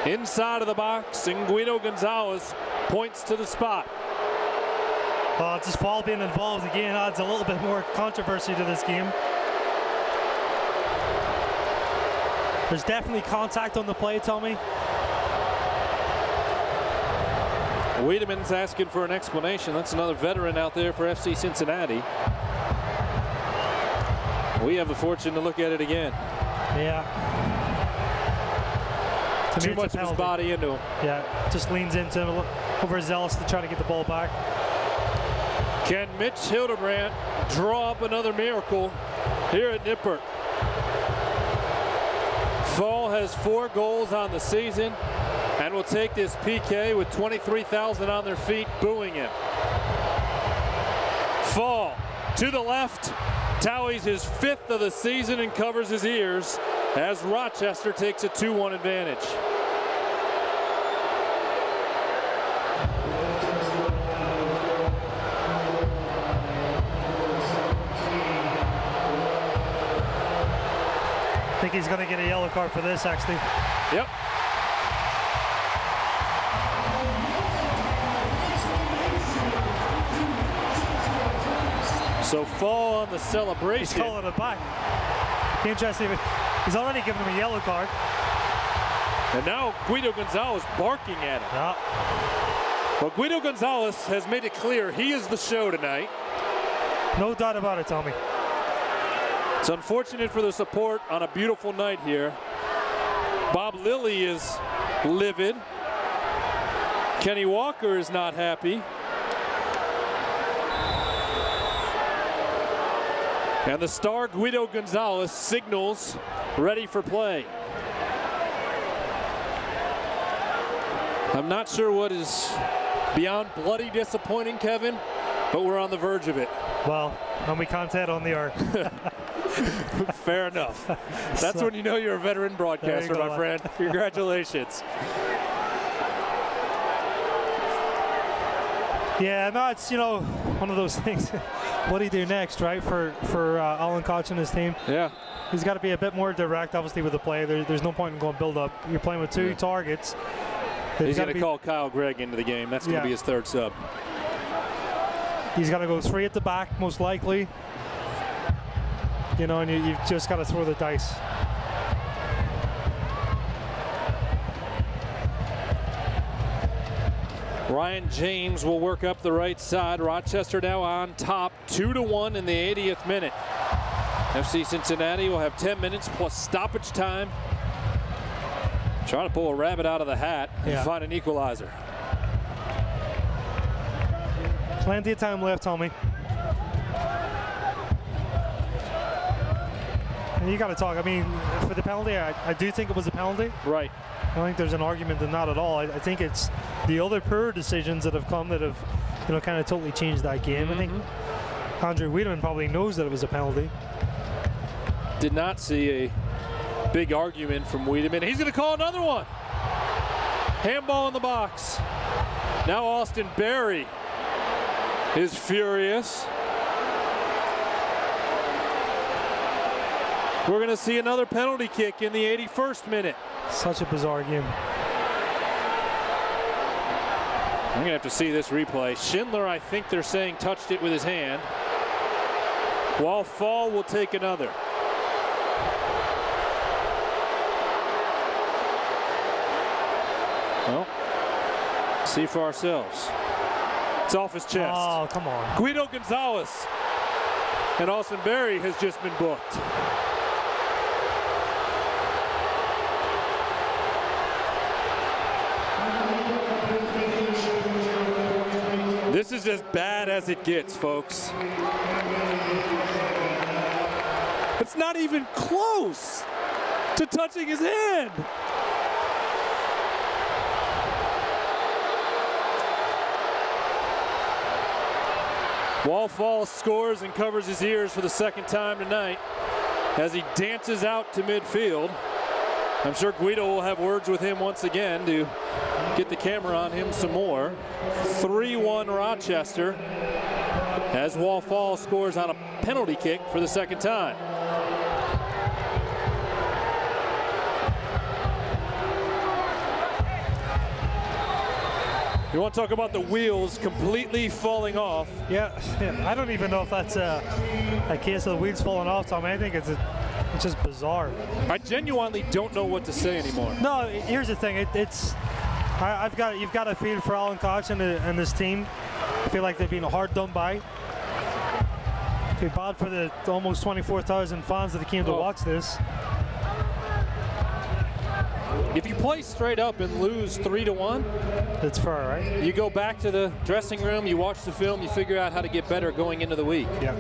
inside of the box, and Guido Gonzalez points to the spot. Just Fall being involved again adds a little bit more controversy to this game. There's definitely contact on the play, Tommy. Wiedemann's asking for an explanation. That's another veteran out there for FC Cincinnati. We have the fortune to look at it again. Yeah. Too much of his body into him. Yeah, just leans into him, overzealous to try to get the ball back. Can Mitch Hildebrandt draw up another miracle here at Nippert? Fall has 4 goals on the season and will take this PK with 23,000 on their feet booing him. Fall to the left, tallies his 5th of the season and covers his ears as Rochester takes a 2-1 advantage. I think he's going to get a yellow card for this, actually. Yep. So Fall on the celebration. He's calling it back. Interesting. He's already given him a yellow card. And now Guido Gonzalez barking at him. Yeah. Well, Guido Gonzalez has made it clear he is the show tonight. No doubt about it, Tommy. It's unfortunate for the support on a beautiful night here. Bob Lilly is livid. Kenny Walker is not happy. And the star Guido Gonzalez signals ready for play. I'm not sure what is beyond bloody disappointing, Kevin, but we're on the verge of it. Well, and we can't head on the arc. Fair enough. That's when you know you're a veteran broadcaster, my friend. Congratulations. Yeah, no, it's, you know, one of those things. What do you do next, right, for Alan Koch and his team? Yeah. He's got to be a bit more direct, obviously, with the play. There's no point in going build up. You're playing with 2 targets. He's going to call Kyle Gregg into the game. That's going to be his 3rd sub. He's got to go 3 at the back, most likely. You know, and you've just got to throw the dice. Ryan James will work up the right side. Rochester now on top, 2-1 in the 80th minute. FC Cincinnati will have 10 minutes plus stoppage time. Trying to pull a rabbit out of the hat and find an equalizer. Plenty of time left, Tommy. And you got to talk. I mean, for the penalty, I do think it was a penalty. Right. I don't think there's an argument in that at all. I think it's the other poor decisions that have come that have, you know, kind of totally changed that game. I think Andrew Wiedemann probably knows that it was a penalty. Did not see a big argument from Wiedemann. He's going to call another one. Handball in the box. Now Austin Berry is furious. We're going to see another penalty kick in the 81st minute. Such a bizarre game. I'm going to have to see this replay. Schindler, I think they're saying, touched it with his hand, while Fall will take another. Well, see for ourselves. It's off his chest. Oh, come on. Guido Gonzalez and Austin Berry has just been booked. This is as bad as it gets, folks. It's not even close to touching his hand. Wallfall scores and covers his ears for the 2nd time tonight as he dances out to midfield. I'm sure Guido will have words with him once again to get the camera on him some more. 3-1 Rochester as Wallfall scores on a penalty kick for the 2nd time. You want to talk about the wheels completely falling off? Yeah, I don't even know if that's a case of the wheels falling off, Tom. I think it's It's just bizarre. I genuinely don't know what to say anymore. No, here's the thing. You've got to feel for Alan Koch and this team. I feel like they've been hard done by. Too bad for the almost 24,000 fans that came to watch this. If you play straight up and lose 3-1, that's fair, right? You go back to the dressing room, you watch the film, you figure out how to get better going into the week. Yeah.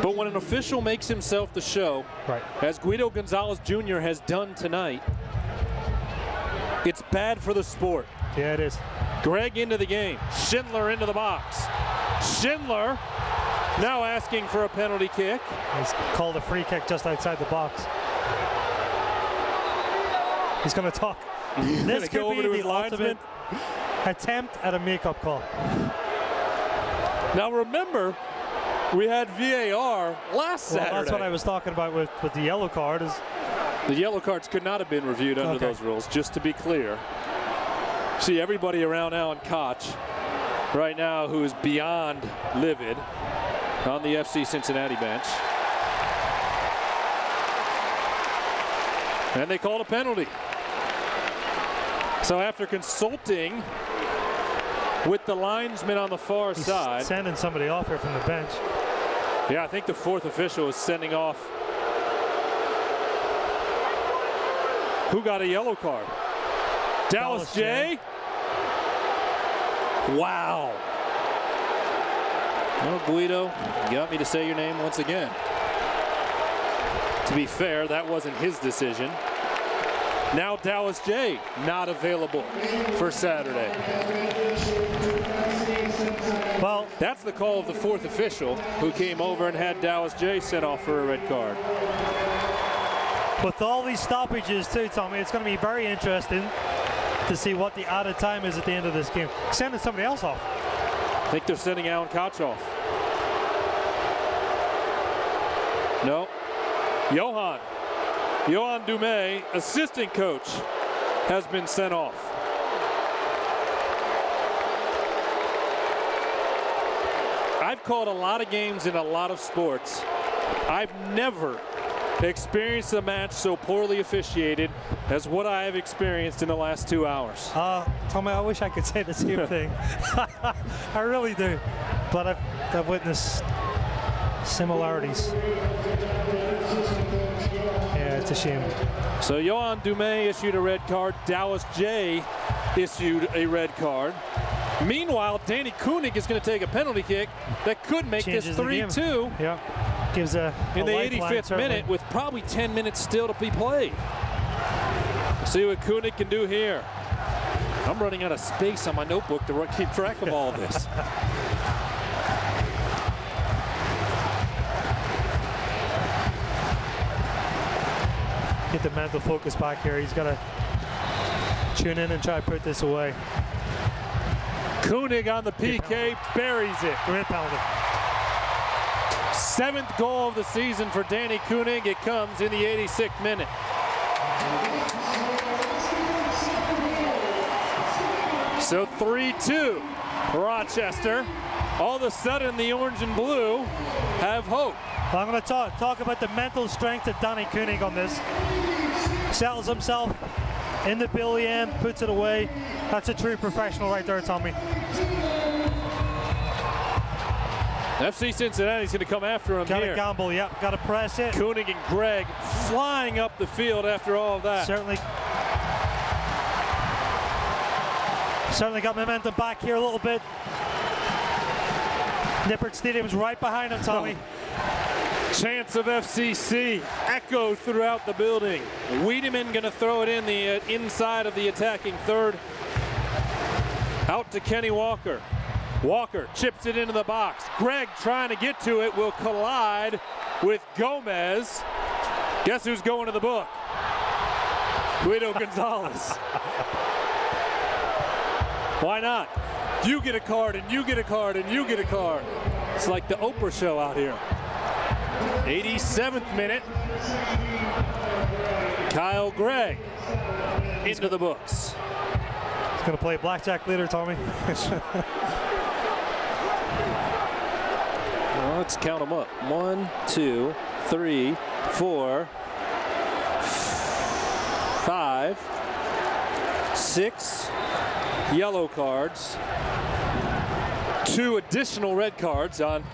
But when an official makes himself the show, right, as Guido Gonzalez Jr. has done tonight, it's bad for the sport. Yeah, it is. Greg into the game. Schindler into the box. Schindler now asking for a penalty kick. He's called a free kick just outside the box. He's going to talk. This could be the ultimate attempt at a makeup call. Now remember, we had VAR last Saturday. That's what I was talking about with the yellow card. The yellow cards could not have been reviewed under those rules, just to be clear. See everybody around Alan Koch right now who is beyond livid on the FC Cincinnati bench. And they called a penalty. So after consulting with the linesman on the far side. Sending somebody off here from the bench. Yeah, I think the fourth official is sending off. Who got a yellow card? Dallas J. Wow. Well, Guido, you got me to say your name once again. To be fair, that wasn't his decision. Now Dallas J not available for Saturday. Well, that's the call of the fourth official who came over and had Dallas J sent off for a red card. With all these stoppages too, Tommy, it's going to be very interesting to see what the added time is at the end of this game. Sending somebody else off. I think they're sending Alan Koch off. No. Johan Dumais, assistant coach, has been sent off. I've called a lot of games in a lot of sports. I've never experienced a match so poorly officiated as what I have experienced in the last 2 hours. Tommy, I wish I could say the same thing. I really do. But I've witnessed similarities. Yeah, it's a shame. So Johan Dumais issued a red card. Dallas J issued a red card. Meanwhile, Danny Koenig is going to take a penalty kick that could make this 3-2. Yeah, gives in the 85th minute with probably 10 minutes still to be played. See what Koenig can do here. I'm running out of space on my notebook to keep track of all of this. Get the mental focus back here. He's got to tune in and try to put this away. Koenig on the PK, buries it. Great penalty. 7th goal of the season for Danny Koenig. It comes in the 86th minute. So 3-2, Rochester. All of a sudden, the orange and blue have hope. I'm going to talk about the mental strength of Danny Koenig on this. Settles himself in the billy end, puts it away. That's a true professional right there, Tommy. FC Cincinnati's going to come after him here. Got to gamble, yeah. Got to press it. Koenig and Gregg flying up the field after all of that. Certainly got momentum back here a little bit. Nippert Stadium's right behind him, Tommy. Chance of FCC echoes throughout the building. Wiedemann going to throw it in the inside of the attacking third. Out to Kenny Walker. Walker chips it into the box. Gregg trying to get to it will collide with Gomez. Guess who's going to the book? Guido Gonzalez. Why not? You get a card and you get a card and you get a card. It's like the Oprah show out here. 87th minute. Kyle Gregg into the books. He's going to play blackjack leader, Tommy. Well, Let's count them up. 1, 2, 3, 4, 5, 6 yellow cards, 2 additional red cards on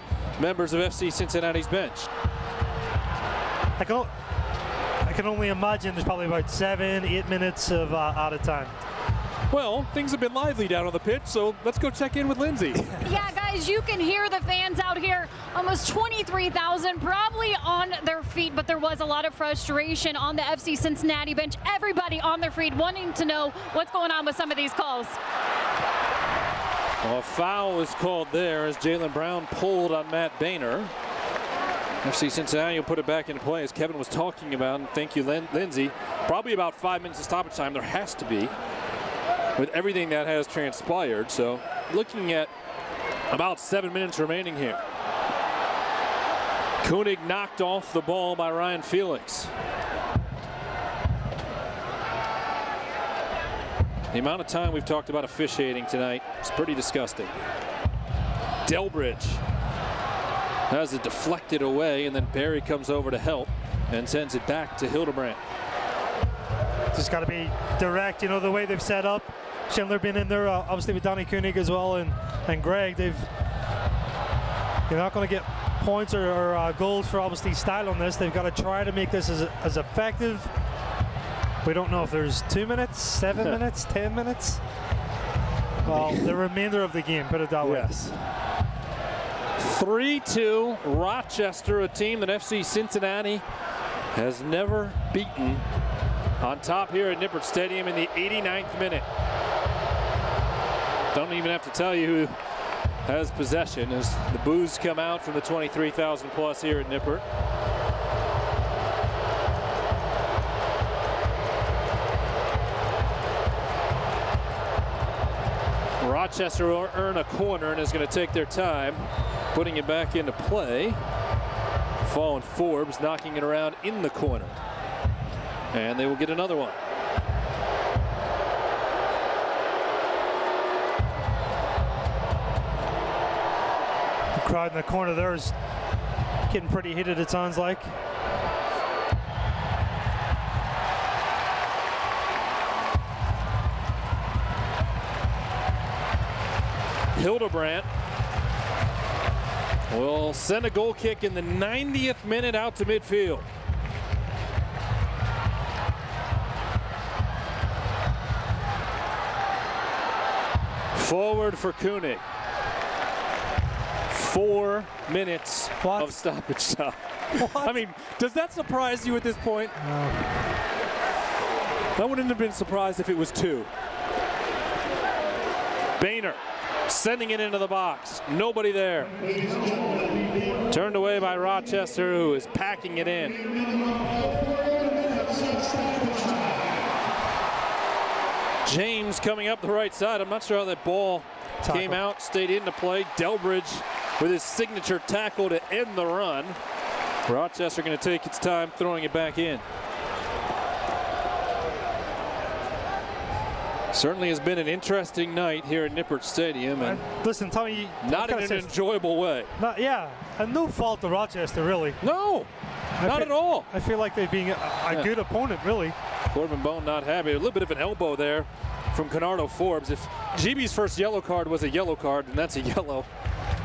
members of FC Cincinnati's bench. I can only imagine there's probably about 7-8 minutes of out of time. Well, things have been lively down on the pitch, so let's go check in with Lindsay. Yeah, guys, you can hear the fans out here, almost 23,000, probably on their feet, but there was a lot of frustration on the FC Cincinnati bench. Everybody on their feet wanting to know what's going on with some of these calls. Well, a foul was called there as Jalen Brown pulled on Matt Boehner. FC Cincinnati will put it back into play as Kevin was talking about, and thank you, Lindsay. Probably about 5 minutes of stoppage time. There has to be, with everything that has transpired. So looking at about 7 minutes remaining here. Koenig knocked off the ball by Ryan Felix. The amount of time we've talked about officiating tonight is pretty disgusting. Delbridge has it deflected away, and then Barry comes over to help and sends it back to Hildebrandt. Just got to be direct, you know, the way they've set up. Schindler been in there, obviously with Donnie Koenig as well, and Greg. You're not going to get points or goals for obviously style on this. They've got to try to make this as effective. We don't know if there's 2 minutes, 7 minutes, 10 minutes. Well, the remainder of the game, put it that way. Yes. 3-2 Rochester, a team that FC Cincinnati has never beaten, on top here at Nippert Stadium in the 89th minute. Don't even have to tell you who has possession as the boos come out from the 23,000 plus here at Nippert. Rochester will earn a corner and is going to take their time putting it back into play. Fallen Forbes knocking it around in the corner. And they will get another one. The crowd in the corner there is getting pretty heated, it sounds like. Hildebrandt will send a goal kick in the 90th minute out to midfield. Forward for Koenig. 4 minutes of stoppage time. I mean, does that surprise you at this point? I wouldn't have been surprised if it was 2. Boehner sending it into the box. Nobody there. Turned away by Rochester, who is packing it in. James coming up the right side. I'm not sure how that ball came out, stayed into play. Delbridge with his signature tackle to end the run. Rochester going to take its time throwing it back in. Certainly has been an interesting night here at Nippert Stadium. And listen, Tommy, not in an enjoyable way. Yeah, and no fault to Rochester, really. No, not at all. I feel like they've been a good opponent, really. Corbin Bone not happy. A little bit of an elbow there from Canardo Forbes. If GB's first yellow card was a yellow card, then that's a yellow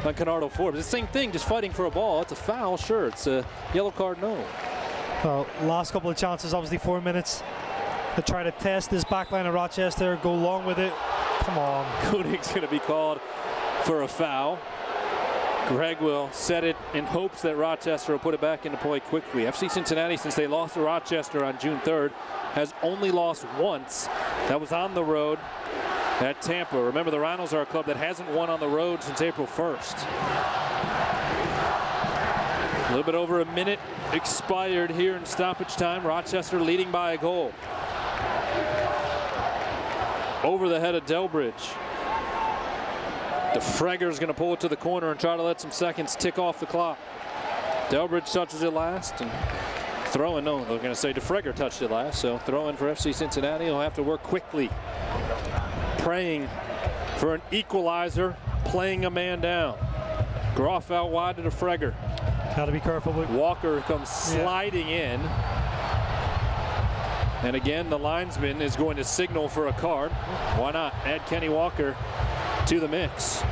on Canardo Forbes. The same thing, just fighting for a ball. It's a foul, sure. It's a yellow card, no. Well, last couple of chances, obviously 4 minutes to try to test this back line of Rochester, go long with it. Come on. Koenig's going to be called for a foul. Greg will set it in hopes that Rochester will put it back into play quickly. FC Cincinnati, since they lost to Rochester on June 3rd, has only lost once. That was on the road at Tampa. Remember, the Rhinos are a club that hasn't won on the road since April 1st. A little bit over a minute expired here in stoppage time. Rochester leading by a goal. Over the head of Delbridge. DeFreger's going to pull it to the corner and try to let some seconds tick off the clock. Delbridge touches it last, and throwing, no, they're going to say DeFreger touched it last, so throwing for FC Cincinnati. He'll have to work quickly. Praying for an equalizer, playing a man down. Groff out wide to DeFreger. Got to be careful. Walker comes sliding in. And again, the linesman is going to signal for a card. Why not add Kenny Walker to the mix?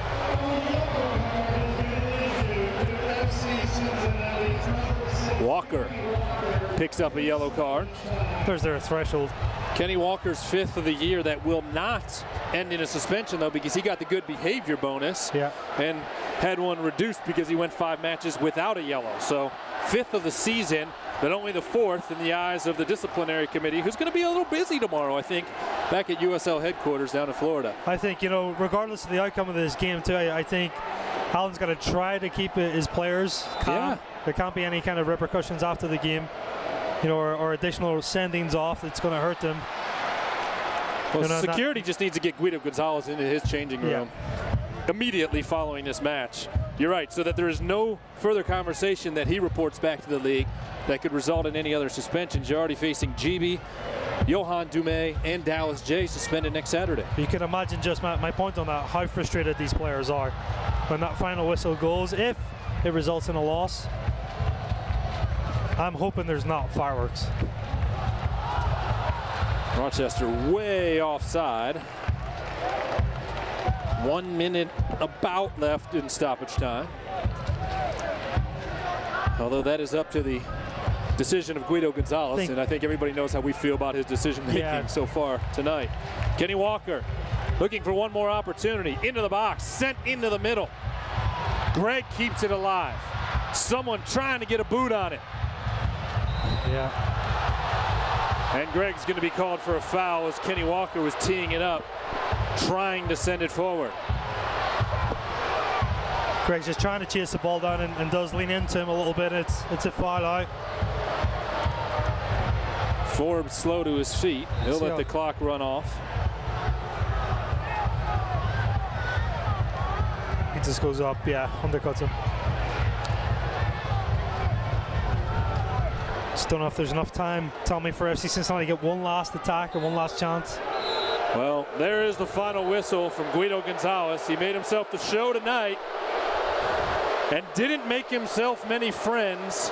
Walker picks up a yellow card. There's their threshold. Kenny Walker's 5th of the year. That will not end in a suspension, though, because he got the good behavior bonus and had one reduced because he went 5 matches without a yellow. So 5th of the season, but only the 4th in the eyes of the disciplinary committee, who's going to be a little busy tomorrow, I think, back at USL headquarters down in Florida. I think, regardless of the outcome of this game, too, I think Alan's going to try to keep his players calm. Yeah. There can't be any kind of repercussions after the game, or additional sendings off that's going to hurt them. Well, security just needs to get Guido Gonzalez into his changing room immediately following this match. You're right, so that there is no further conversation that he reports back to the league that could result in any other suspensions. You're already facing GB, Johan Dume, and Dallas J suspended next Saturday. You can imagine just my point on that, how frustrated these players are when that final whistle goes. If it results in a loss, I'm hoping there's not fireworks. Rochester way offside. 1 minute about left in stoppage time. Although that is up to the decision of Guido Gonzalez, and I think everybody knows how we feel about his decision making so far tonight. Kenny Walker looking for one more opportunity. Into the box, sent into the middle. Greg keeps it alive. Someone trying to get a boot on it. And Greg's going to be called for a foul as Kenny Walker was teeing it up, trying to send it forward. Greg's just trying to chase the ball down and does lean into him a little bit. It's a foul out. Forbes slow to his feet. He'll let the clock run off. He just goes up, undercuts him. Just don't know if there's enough time, Tommy, for FC Cincinnati to get one last attack and one last chance. Well, there is the final whistle from Guido Gonzalez. He made himself the show tonight and didn't make himself many friends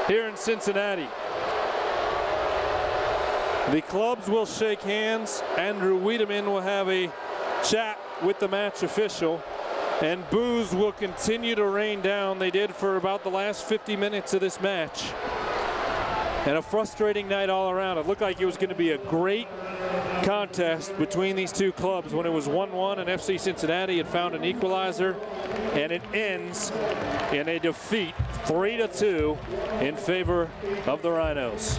here in Cincinnati. The clubs will shake hands. Andrew Wiedemann will have a chat with the match official, and boos will continue to rain down. They did for about the last 50 minutes of this match. And a frustrating night all around. It looked like it was going to be a great contest between these two clubs when it was 1-1 and FC Cincinnati had found an equalizer, and it ends in a defeat 3-2 in favor of the Rhinos.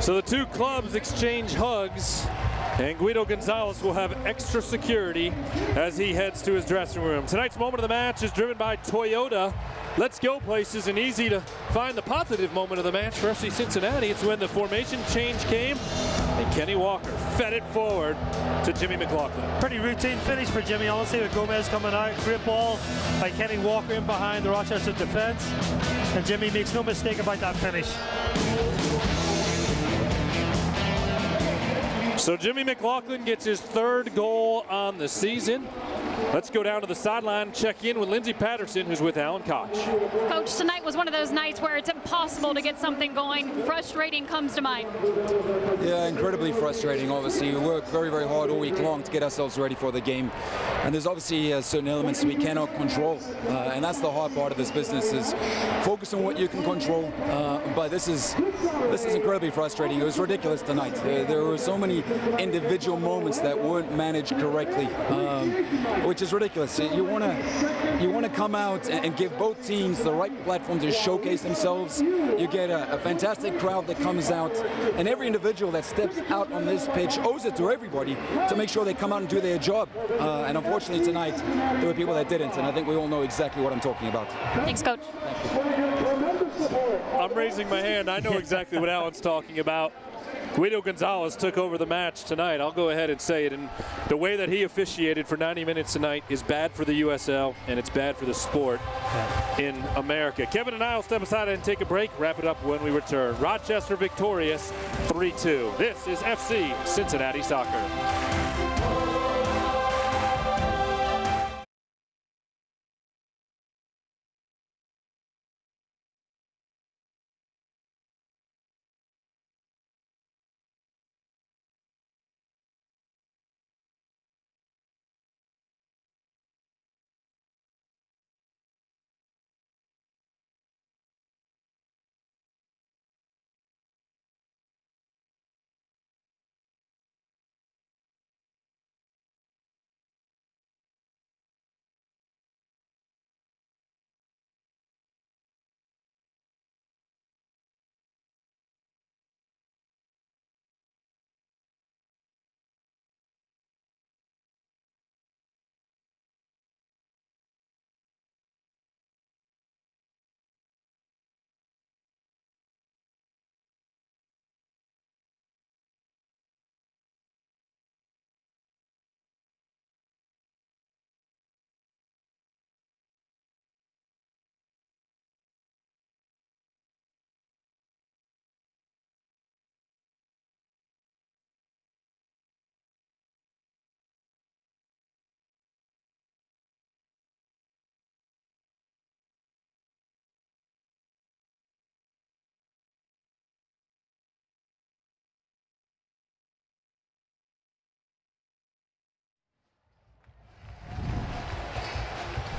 So the two clubs exchange hugs, and Guido Gonzalez will have extra security as he heads to his dressing room. Tonight's moment of the match is driven by Toyota. Let's go places, and easy to find the positive moment of the match for FC Cincinnati. It's when the formation change came, and Kenny Walker fed it forward to Jimmy McLaughlin. Pretty routine finish for Jimmy, honestly, with Gomez coming out. Great ball by Kenny Walker in behind the Rochester defense, and Jimmy makes no mistake about that finish. So Jimmy McLaughlin gets his 3rd goal on the season. Let's go down to the sideline and check in with Lindsey Patterson, who's with Alan Koch. Coach, tonight was one of those nights where it's impossible to get something going. Frustrating comes to mind. Yeah, incredibly frustrating, obviously. We worked very, very hard all week long to get ourselves ready for the game. And there's obviously certain elements we cannot control. And that's the hard part of this business, is focus on what you can control. But this is incredibly frustrating. It was ridiculous tonight. There were so many individual moments that weren't managed correctly, which is ridiculous. You want to come out and give both teams the right platform to showcase themselves. You get a fantastic crowd that comes out, and every individual that steps out on this pitch owes it to everybody to make sure they come out and do their job. And unfortunately tonight, there were people that didn't, and I think we all know exactly what I'm talking about. Thanks, Coach. I'm raising my hand. I know exactly what Alan's talking about. Guido Gonzalez took over the match tonight. I'll go ahead and say it. And the way that he officiated for 90 minutes tonight is bad for the USL, and it's bad for the sport in America. Kevin and I will step aside and take a break. Wrap it up when we return. Rochester victorious 3-2. This is FC Cincinnati Soccer.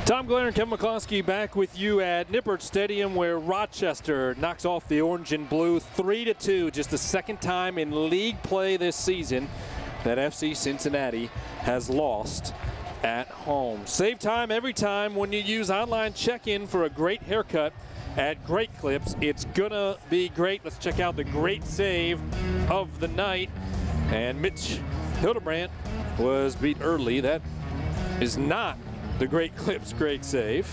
Tom Glenn and Kevin McCloskey back with you at Nippert Stadium, where Rochester knocks off the orange and blue 3-2. Just the second time in league play this season that FC Cincinnati has lost at home. Save time every time when you use online check-in for a great haircut at Great Clips. It's gonna be great. Let's check out the great save of the night. And Mitch Hildebrandt was beat early. That is not the Great Clips great save.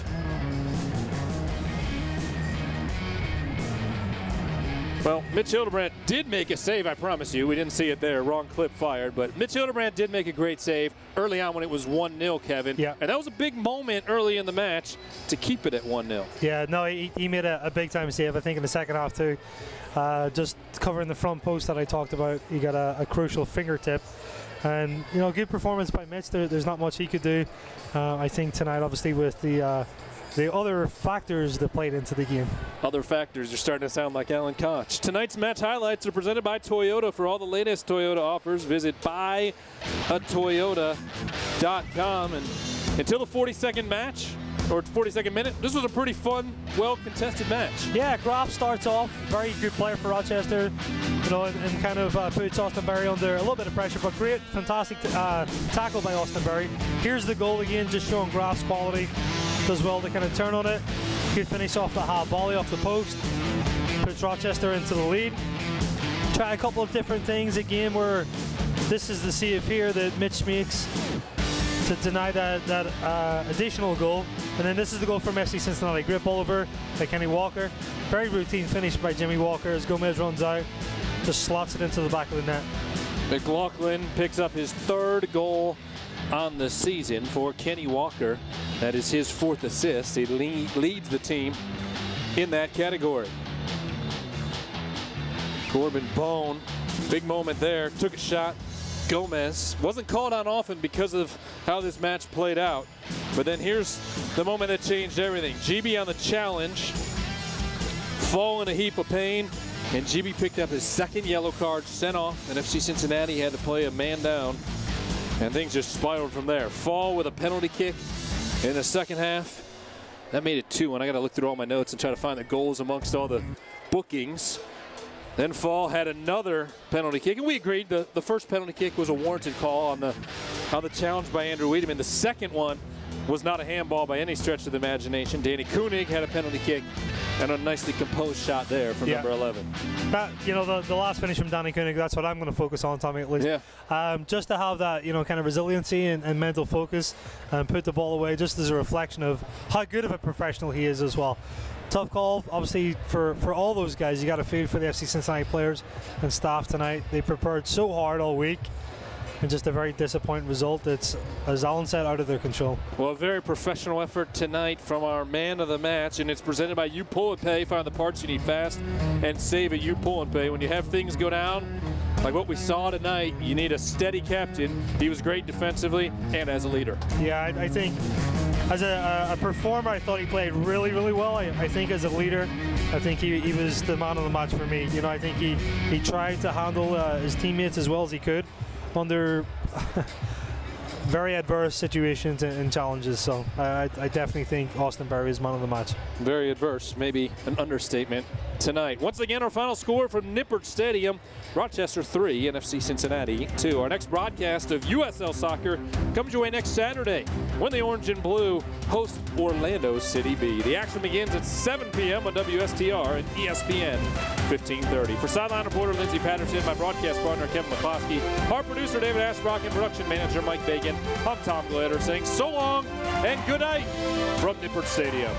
Well, Mitch Hildebrandt did make a save, I promise you. We didn't see it there. Wrong clip fired. But Mitch Hildebrandt did make a great save early on when it was 1-0, Kevin. Yeah. And that was a big moment early in the match to keep it at 1-0. Yeah, no, he made a big-time save, I think, in the second half, too. Just covering the front post that I talked about, he got a crucial fingertip. And, you know, good performance by Mitch. There's not much he could do, I think, tonight, obviously, with the other factors that played into the game. Other factors are starting to sound like Alan Koch. Tonight's match highlights are presented by Toyota. For all the latest Toyota offers, visit buyatoyota.com. And until the 42nd match, or 42nd minute, this was a pretty fun, well-contested match. Yeah, Graf starts off, very good player for Rochester, you know, and kind of puts Austin Berry under a little bit of pressure, but great, fantastic tackle by Austin Berry. Here's the goal again, just showing Graf's quality. Does well to kind of turn on it. Good finish off the half volley off the post. Puts Rochester into the lead. Try a couple of different things. A game where this is the save here that Mitch makes to deny that additional goal. And then this is the goal from FC Cincinnati. Great ball over by Kenny Walker. Very routine finish by Jimmy Walker as Gomez runs out. Just slots it into the back of the net. McLaughlin picks up his third goal on the season for Kenny Walker. That is his fourth assist. He leads the team in that category. Corbin Bone, big moment there, took a shot. Gomez wasn't called on often because of how this match played out. But then here's the moment that changed everything. GB on the challenge, fall in a heap of pain, and GB picked up his second yellow card, sent off, and FC Cincinnati had to play a man down, and things just spiraled from there. Fall with a penalty kick in the second half. That made it 2, and I got to look through all my notes and try to find the goals amongst all the bookings. Then Fall had another penalty kick, and we agreed the first penalty kick was a warranted call on the challenge by Andrew Wiedemann. The second one was not a handball by any stretch of the imagination. Danny Koenig had a penalty kick and a nicely composed shot there from number 11. But, you know, the last finish from Danny Koenig, that's what I'm going to focus on, Tommy, at least. Yeah. Just to have that, you know, kind of resiliency and mental focus and put the ball away just as a reflection of how good of a professional he is as well. Tough call, obviously, for all those guys. You got to feel for the FC Cincinnati players and staff tonight. They prepared so hard all week, and just a very disappointing result. It's, as Alan said, out of their control. Well, a very professional effort tonight from our man of the match, and it's presented by You Pull and Pay. Find the parts you need fast and save at You Pull and Pay. When you have things go down, like what we saw tonight, you need a steady captain. He was great defensively and as a leader. Yeah, I think as a performer, I thought he played really, really well. I think as a leader, I think he was the man of the match for me. You know, I think he tried to handle his teammates as well as he could under very adverse situations and challenges. So I definitely think Austin Berry is man of the match. Very adverse, maybe an understatement tonight. Once again, our final score from Nippert Stadium: Rochester 3, NFC Cincinnati 2. Our next broadcast of USL Soccer comes your way next Saturday when the Orange and Blue host Orlando City B. The action begins at 7 p.m. on WSTR and ESPN 1530. For sideline reporter Lindsey Patterson, my broadcast partner Kevin McCloskey, our producer David Ashbrock, and production manager Mike Bagan, I'm Tom Glader saying so long and good night from Nippert Stadium.